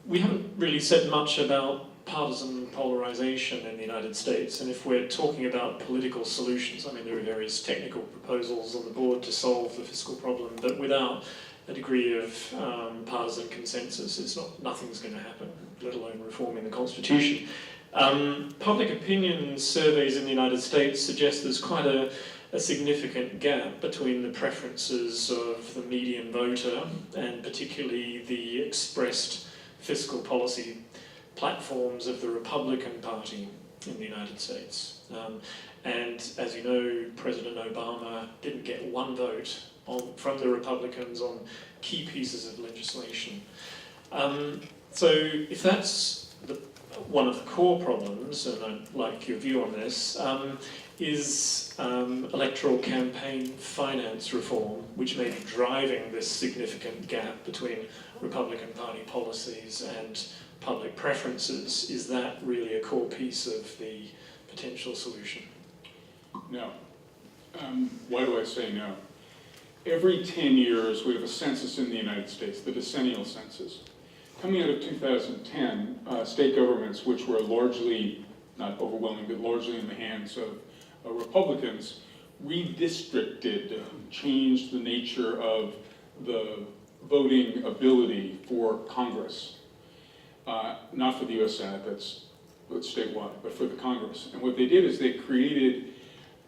We haven't really said much about partisan polarization in the United States, and if we're talking about political solutions, I mean, there are various technical proposals on the board to solve the fiscal problem, but without a degree of partisan consensus, nothing's going to happen, let alone reforming the Constitution. Public opinion surveys in the United States suggest there's quite a significant gap between the preferences of the median voter and particularly the expressed fiscal policy platforms of the Republican Party in the United States. And as you know, President Obama didn't get one vote from the Republicans on key pieces of legislation. So if that's one of the core problems, and I'd like your view on this, is electoral campaign finance reform, which may be driving this significant gap between Republican Party policies and public preferences. Is that really a core piece of the potential solution?
No. Why do I say no? Every 10 years we have a census in the United States, the decennial census. Coming out of 2010, state governments, which were largely, not overwhelming, but largely in the hands of Republicans, redistricted, changed the nature of the voting ability for Congress. Not for the US Senate, that's statewide, but for the Congress. And what they did is they created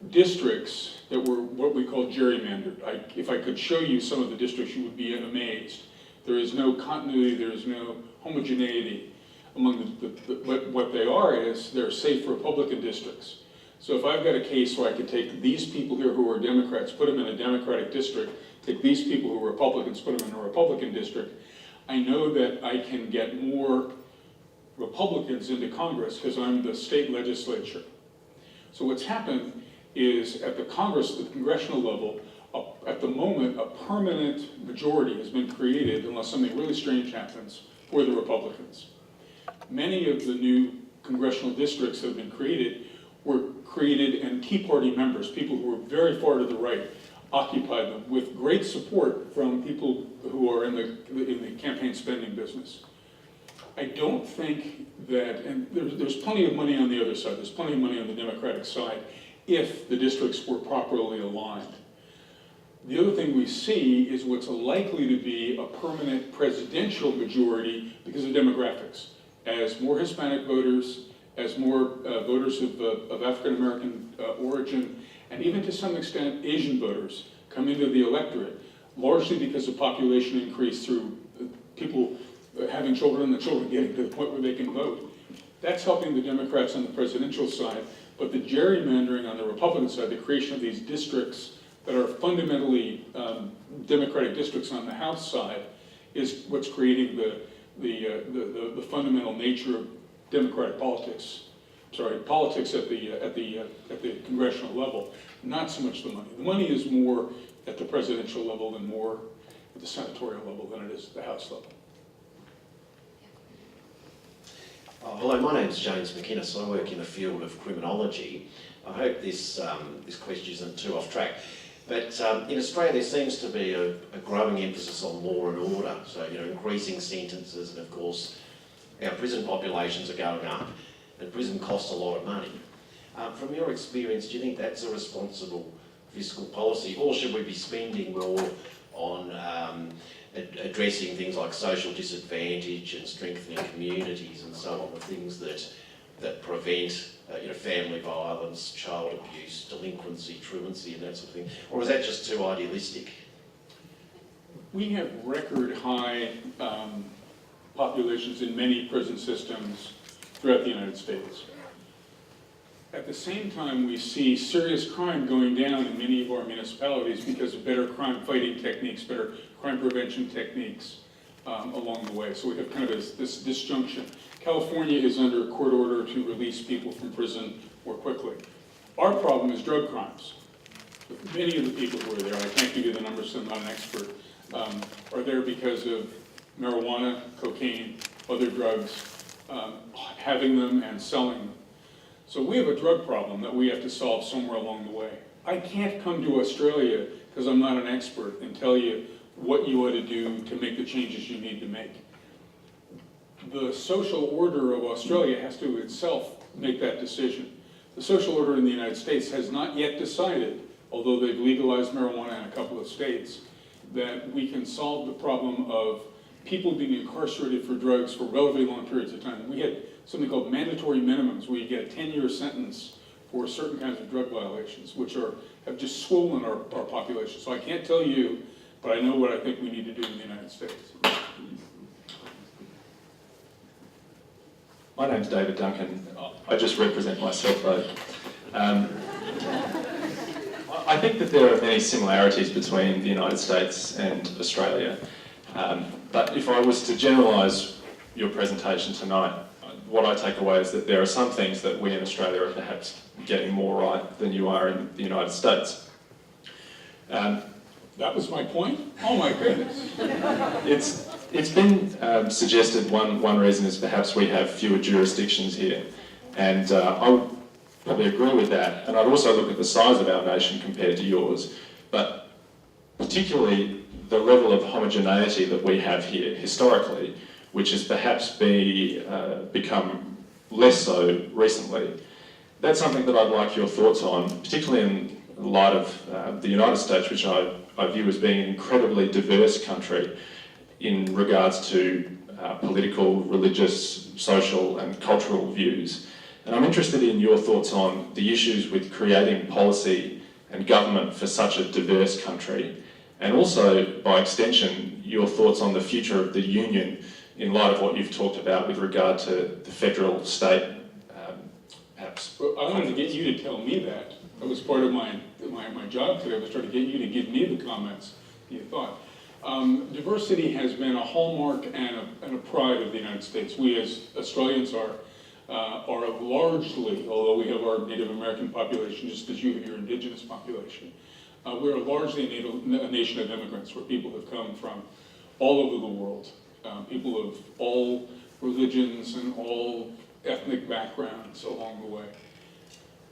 districts that were what we call gerrymandered. If I could show you some of the districts, you would be amazed. There is no continuity, there is no homogeneity among what they are is they're safe Republican districts. So if I've got a case where I could take these people here who are Democrats, put them in a Democratic district, take these people who are Republicans, put them in a Republican district, I know that I can get more Republicans into Congress because I'm the state legislature. So what's happened is at the Congress, the congressional level, at the moment, a permanent majority has been created, unless something really strange happens, for the Republicans. Many of the new congressional districts that have been created were created and Tea Party members, people who were very far to the right, occupied them with great support from people who are in the campaign spending business. I don't think that, and there's plenty of money on the other side, there's plenty of money on the Democratic side, if the districts were properly aligned. The other thing we see is what's likely to be a permanent presidential majority because of demographics. As more Hispanic voters, as more voters of African American origin, and even to some extent Asian voters come into the electorate, largely because of population increase through people having children and the children getting to the point where they can vote. That's helping the Democrats on the presidential side, but the gerrymandering on the Republican side, the creation of these districts that are fundamentally Democratic districts on the House side, is what's creating the fundamental nature democratic politics. Politics at the congressional level, not so much the money. The money is more at the presidential level and more at the senatorial level than it is at the House level.
Hello, my name's James McInnes. I work in the field of criminology. I hope this question isn't too off track. But in Australia there seems to be a growing emphasis on law and order. So, increasing sentences, and of course our prison populations are going up and prison costs a lot of money. From your experience, do you think that's a responsible fiscal policy, or should we be spending more on addressing things like social disadvantage and strengthening communities and so on, the things that prevent family violence, child abuse, delinquency, truancy and that sort of thing? Or is that just too idealistic?
We have record high populations in many prison systems throughout the United States. At the same time, we see serious crime going down in many of our municipalities because of better crime fighting techniques, better crime prevention techniques along the way. So we have kind of this disjunction. California is under a court order to release people from prison more quickly. Our problem is drug crimes. Many of the people who are there, I can't give you the numbers, so I'm not an expert, are there because of marijuana, cocaine, other drugs, having them and selling them. So we have a drug problem that we have to solve somewhere along the way. I can't come to Australia, because I'm not an expert, and tell you what you ought to do to make the changes you need to make. The social order of Australia has to itself make that decision. The social order in the United States has not yet decided, although they've legalized marijuana in a couple of states, that we can solve the problem of people being incarcerated for drugs for relatively long periods of time. We had something called mandatory minimums, where you get a 10-year sentence for certain kinds of drug violations, which have just swollen our population. So I can't tell you, but I know what I think we need to do in the United States.
My name's David Duncan. I just represent myself, though. I think that there are many similarities between the United States and Australia. But if I was to generalise your presentation tonight, what I take away is that there are some things that we in Australia are perhaps getting more right than you are in the United States.
That was my point? Oh my goodness.
It's been suggested one reason is perhaps we have fewer jurisdictions here. And I would probably agree with that. And I'd also look at the size of our nation compared to yours. But particularly the level of homogeneity that we have here historically, which has perhaps become less so recently. That's something that I'd like your thoughts on, particularly in light of the United States, which I view as being an incredibly diverse country in regards to political, religious, social and cultural views. And I'm interested in your thoughts on the issues with creating policy and government for such a diverse country, and also, by extension, your thoughts on the future of the union in light of what you've talked about with regard to the federal state, perhaps.
Well, I wanted to get you to tell me that. That was part of my job today, was trying to get you to give me the comments you thought. Diversity has been a hallmark and a pride of the United States. We as Australians are largely, although we have our Native American population just as you have your indigenous population, we're largely a nation of immigrants, where people have come from all over the world. People of all religions and all ethnic backgrounds along the way.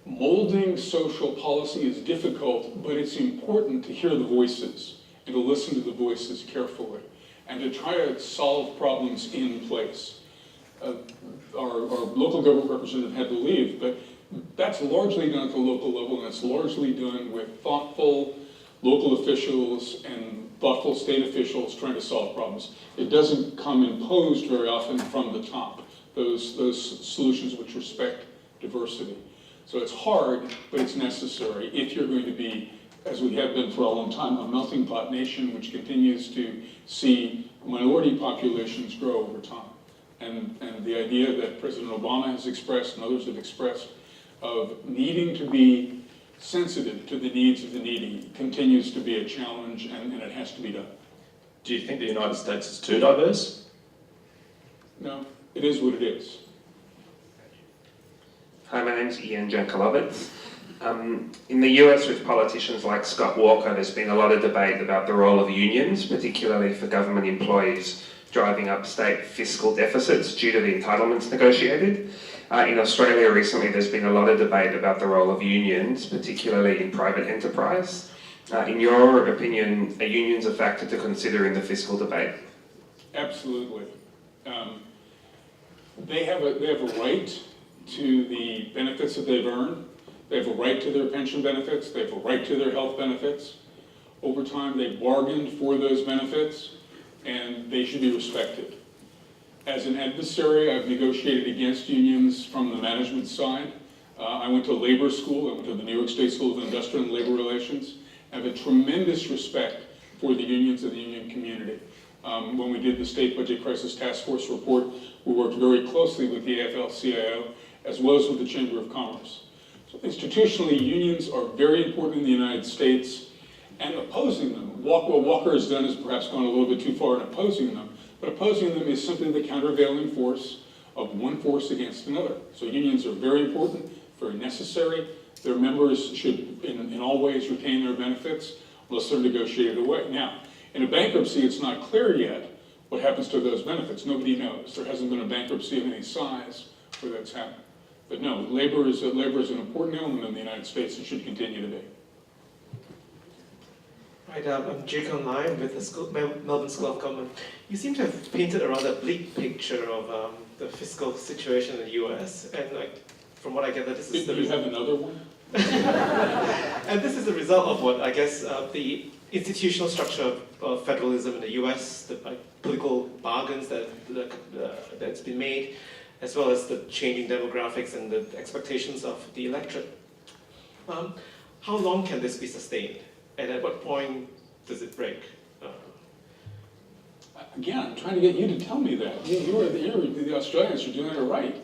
Molding social policy is difficult, but it's important to hear the voices and to listen to the voices carefully and to try to solve problems in place. Our local government representative had to leave, but that's largely done at the local level, and it's largely done with thoughtful local officials and thoughtful state officials trying to solve problems. It doesn't come imposed very often from the top, those solutions which respect diversity. So it's hard, but it's necessary if you're going to be, as we have been for a long time, a melting pot nation which continues to see minority populations grow over time. And the idea that President Obama has expressed and others have expressed of needing to be sensitive to the needs of the needy continues to be a challenge, and it has to be done.
Do you think the United States is too diverse?
No, it is what it is.
Hi, my name's Ian Jankelowitz. In the US, with politicians like Scott Walker, there's been a lot of debate about the role of unions, particularly for government employees, driving up state fiscal deficits due to the entitlements negotiated. In Australia recently, there's been a lot of debate about the role of unions, particularly in private enterprise. In your opinion, are unions a factor to consider in the fiscal debate?
Absolutely. They have a right to the benefits that they've earned. They have a right to their pension benefits. They have a right to their health benefits. Over time, they bargained for those benefits, and they should be respected. As an adversary, I've negotiated against unions from the management side. I went to labor school. I went to the New York State School of Industrial and Labor Relations. I have a tremendous respect for the unions and the union community. When we did the State Budget Crisis Task Force report, we worked very closely with the AFL-CIO as well as with the Chamber of Commerce. So institutionally, unions are very important in the United States, and opposing them, what Walker has done is perhaps gone a little bit too far in opposing them, but opposing them is simply the countervailing force of one force against another. So unions are very important, very necessary. Their members should, in all ways, retain their benefits unless they're negotiated away. Now, in a bankruptcy, it's not clear yet what happens to those benefits. Nobody knows. There hasn't been a bankruptcy of any size where that's happened. But no, labor is an important element in the United States and should continue to be.
Right, I'm Jake Online with the Melbourne School of Government. You seem to have painted a rather bleak picture of the fiscal situation in the US, and from what I gather, this is
Do you have another one?
and this is the result of what I guess the institutional structure of federalism in the US, the political bargains that's been made, as well as the changing demographics and the expectations of the electorate. How long can this be sustained? And at what point does it break?
Again, I'm trying to get you to tell me that. You're the Australians are doing it right.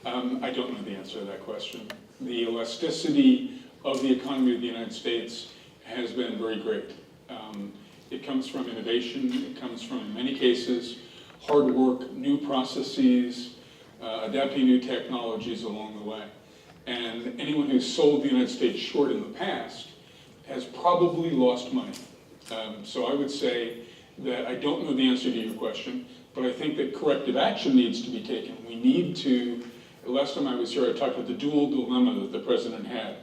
I don't know the answer to that question. The elasticity of the economy of the United States has been very great. It comes from innovation. It comes from, in many cases, hard work, new processes, adapting new technologies along the way. And anyone who's sold the United States short in the past has probably lost money. So I would say that I don't know the answer to your question, but I think that corrective action needs to be taken. We need to, last time I was here, I talked about the dual dilemma that the president had.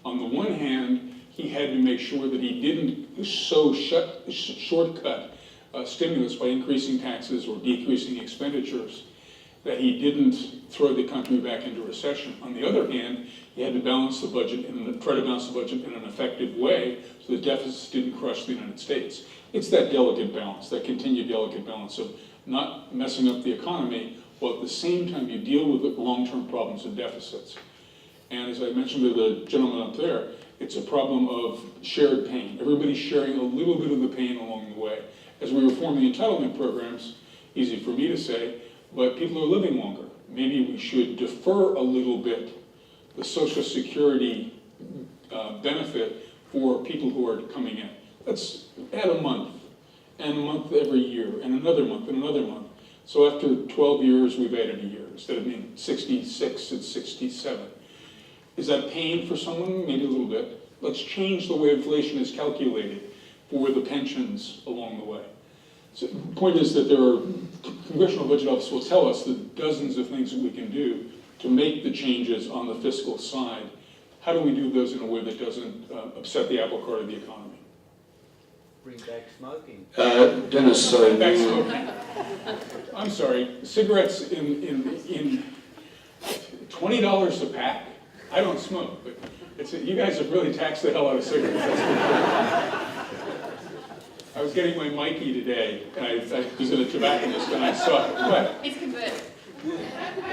On the one hand, he had to make sure that he didn't shortcut stimulus by increasing taxes or decreasing expenditures, that he didn't throw the country back into recession. On the other hand, he had to balance the budget and try to balance the budget in an effective way so the deficits didn't crush the United States. It's that delicate balance, that continued delicate balance of not messing up the economy, while at the same time you deal with the long-term problems of deficits. And as I mentioned to the gentleman up there, it's a problem of shared pain. Everybody's sharing a little bit of the pain along the way. As we reform the entitlement programs, easy for me to say, but people are living longer. Maybe we should defer a little bit the Social Security benefit for people who are coming in. Let's add a month, and a month every year, and another month, and another month. So after 12 years, we've added a year. Instead of being 66, it's 67. Is that pain for someone? Maybe a little bit. Let's change the way inflation is calculated for the pensions along the way. So the point is that there are, Congressional Budget Office will tell us the dozens of things that we can do to make the changes on the fiscal side. How do we do those in a way that doesn't upset the apple cart of the economy?
Bring back smoking.
Dennis,
Back smoking. I'm sorry, cigarettes in $20 a pack? I don't smoke, but you guys have really taxed the hell out of cigarettes. That's for sure. I was getting my Mikey today, and I was in a tobacconist, and I saw it. What?
He's converted.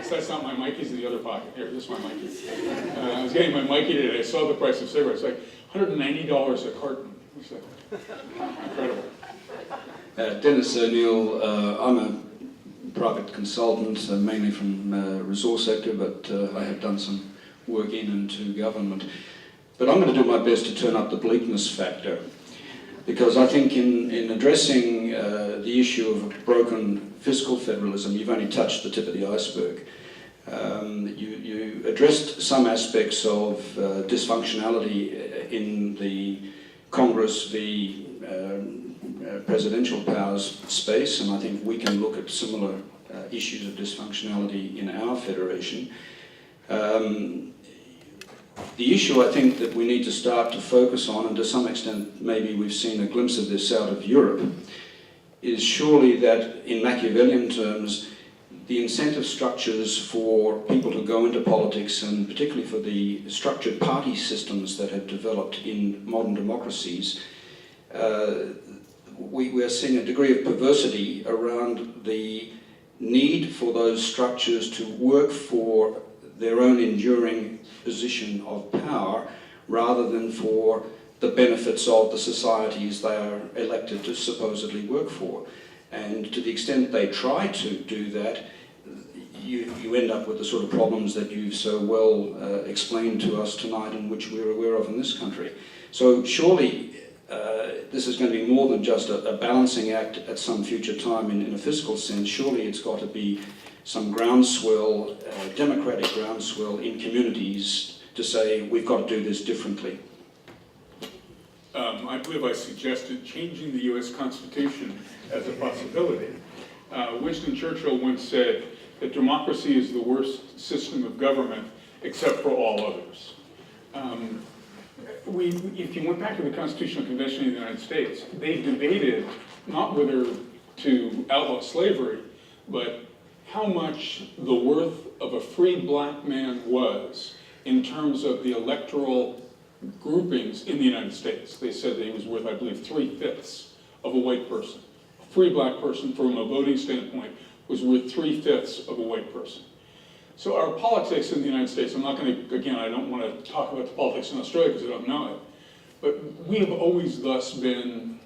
So that's not my Mikey's in the other pocket. Here, this is my Mikey. I was getting my Mikey today. I saw the price of cigarettes, like $190 a carton. It's like incredible.
Dennis O'Neill, I'm a private consultant, mainly from the resource sector, but I have done some work in and to government. But I'm going to do my best to turn up the bleakness factor, because I think in addressing the issue of broken fiscal federalism, you've only touched the tip of the iceberg. You addressed some aspects of dysfunctionality in the Congress, the presidential powers space, and I think we can look at similar issues of dysfunctionality in our federation. The issue I think that we need to start to focus on, and to some extent maybe we've seen a glimpse of this out of Europe, is surely that in Machiavellian terms, the incentive structures for people to go into politics, and particularly for the structured party systems that have developed in modern democracies, we are seeing a degree of perversity around the need for those structures to work for their own enduring position of power rather than for the benefits of the societies they are elected to supposedly work for. And to the extent they try to do that, you end up with the sort of problems that you've so well explained to us tonight and which we're aware of in this country. So surely this is going to be more than just a balancing act at some future time in a physical sense. Surely it's got to be some groundswell, democratic groundswell in communities to say we've got to do this differently.
I believe I suggested changing the US Constitution as a possibility. Winston Churchill once said that democracy is the worst system of government except for all others. If you went back to the Constitutional Convention of the United States, they debated not whether to outlaw slavery, but how much the worth of a free black man was in terms of the electoral groupings in the United States. They said that he was worth, I believe, 3/5 of a white person. A free black person, from a voting standpoint, was worth 3/5 of a white person. So our politics in the United States, I'm not going to, again, I don't want to talk about the politics in Australia because I don't know it, but we have always thus been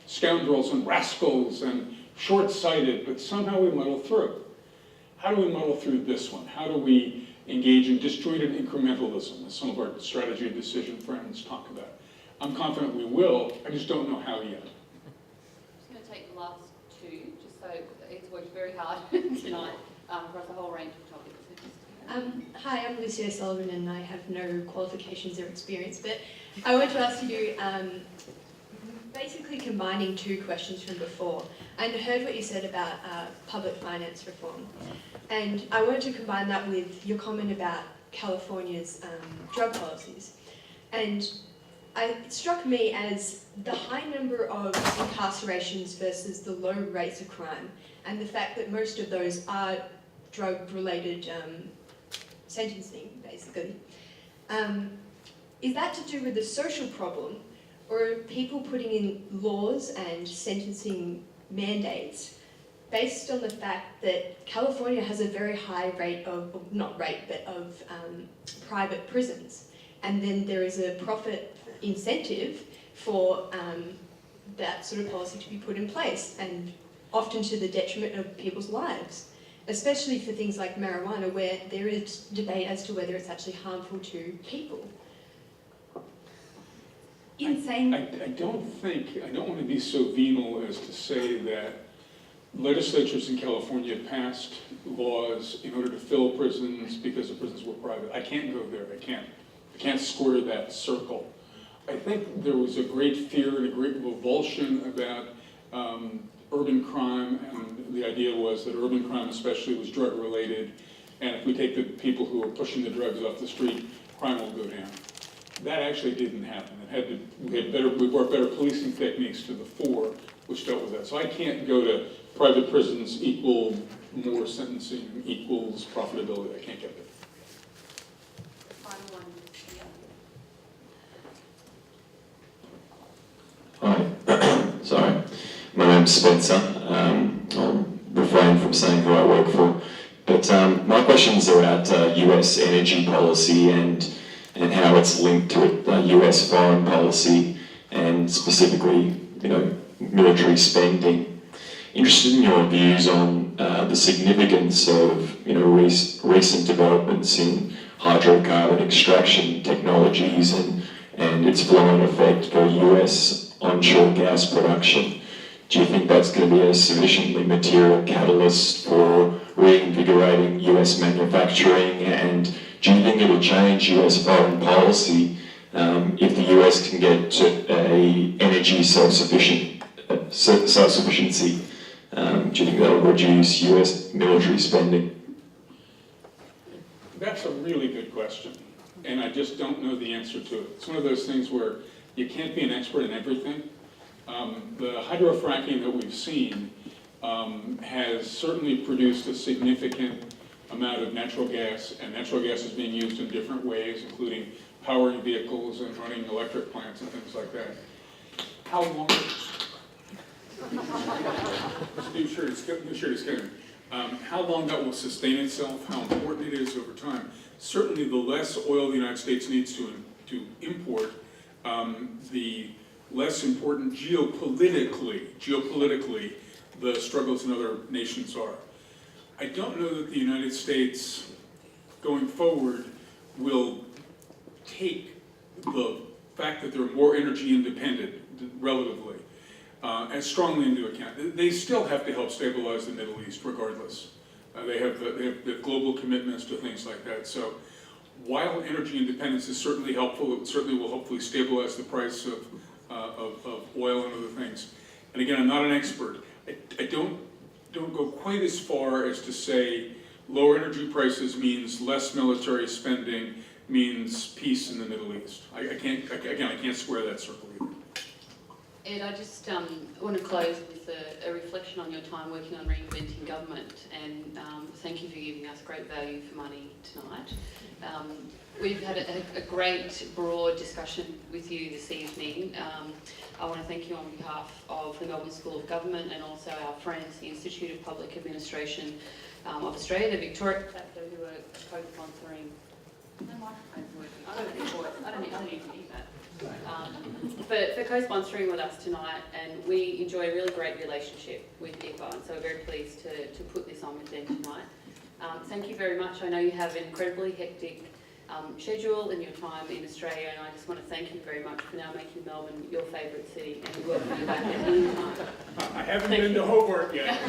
scoundrels and rascals and short-sighted, but somehow we muddle through. How do we muddle through this one? How do we engage in disjointed incrementalism, as some of our strategy of decision friends talk about? I'm confident we will, I just don't know how yet.
I'm just going to take the last two, just so it's worked very hard tonight across a whole range of topics.
Hi, I'm Lucy O'Sullivan and I have no qualifications or experience, but I want to ask you, basically combining two questions from before. I heard what you said about public finance reform, and I wanted to combine that with your comment about California's drug policies. And it struck me as the high number of incarcerations versus the low rates of crime, and the fact that most of those are drug-related sentencing, basically. Is that to do with the social problem, or are people putting in laws and sentencing mandates based on the fact that California has a very high rate of, not rate, but of private prisons, and then there is a profit incentive for that sort of policy to be put in place, and often to the detriment of people's lives, especially for things like marijuana, where there is debate as to whether it's actually harmful to people. Insane.
I don't want to be so venal as to say that legislatures in California passed laws in order to fill prisons because the prisons were private. I can't go there, I can't square that circle. I think there was a great fear and a great revulsion about urban crime, and the idea was that urban crime especially was drug related, and if we take the people who are pushing the drugs off the street, crime will go down. That actually didn't happen. We brought better policing techniques to the fore, which dealt with that. So I can't go to private prisons equal more sentencing equals profitability. I can't get there.
Final one here.
Hi. Sorry. My name's Spencer. I'll refrain from saying who I work for. But my questions are about US energy policy and how it's linked to US foreign policy and specifically, military spending. Interested in your views on the significance of, recent developments in hydrocarbon extraction technologies and its flow-on effect for US onshore gas production. Do you think that's going to be a sufficiently material catalyst for reinvigorating US manufacturing, and do you think it will change US foreign policy if the US can get to a energy self-sufficiency? Do you think that will reduce US military spending?
That's a really good question, and I just don't know the answer to it. It's one of those things where you can't be an expert in everything. The hydrofracking that we've seen has certainly produced a significant amount of natural gas, and natural gas is being used in different ways, including powering vehicles and running electric plants and things like that. How long? New shirt is getting. How long that will sustain itself, how important it is over time. Certainly the less oil the United States needs to import, the less important geopolitically the struggles in other nations are. I don't know that the United States, going forward, will take the fact that they're more energy independent, relatively, as strongly into account. They still have to help stabilize the Middle East, regardless. They have the global commitments to things like that. So, while energy independence is certainly helpful, it certainly will hopefully stabilize the price of oil and other things. And again, I'm not an expert. I don't go quite as far as to say lower energy prices means less military spending, means peace in the Middle East. I can't square that circle either.
Ed, I just want to close with a reflection on your time working on reinventing government, and thank you for giving us great value for money tonight. We've had a great broad discussion with you this evening. I want to thank you on behalf of the Melbourne School of Government and also our friends, the Institute of Public Administration of Australia, the Victoria chapter, who are co-sponsoring. My microphone's working. I don't need to need that. For co-sponsoring with us tonight, and we enjoy a really great relationship with IPA, and so we're very pleased to put this on with them tonight. Thank you very much. I know you have an incredibly hectic schedule in your time in Australia, and I just want to thank you very much for now making Melbourne your favourite city, and we welcome you back at any time.
I haven't been to Hobart yet.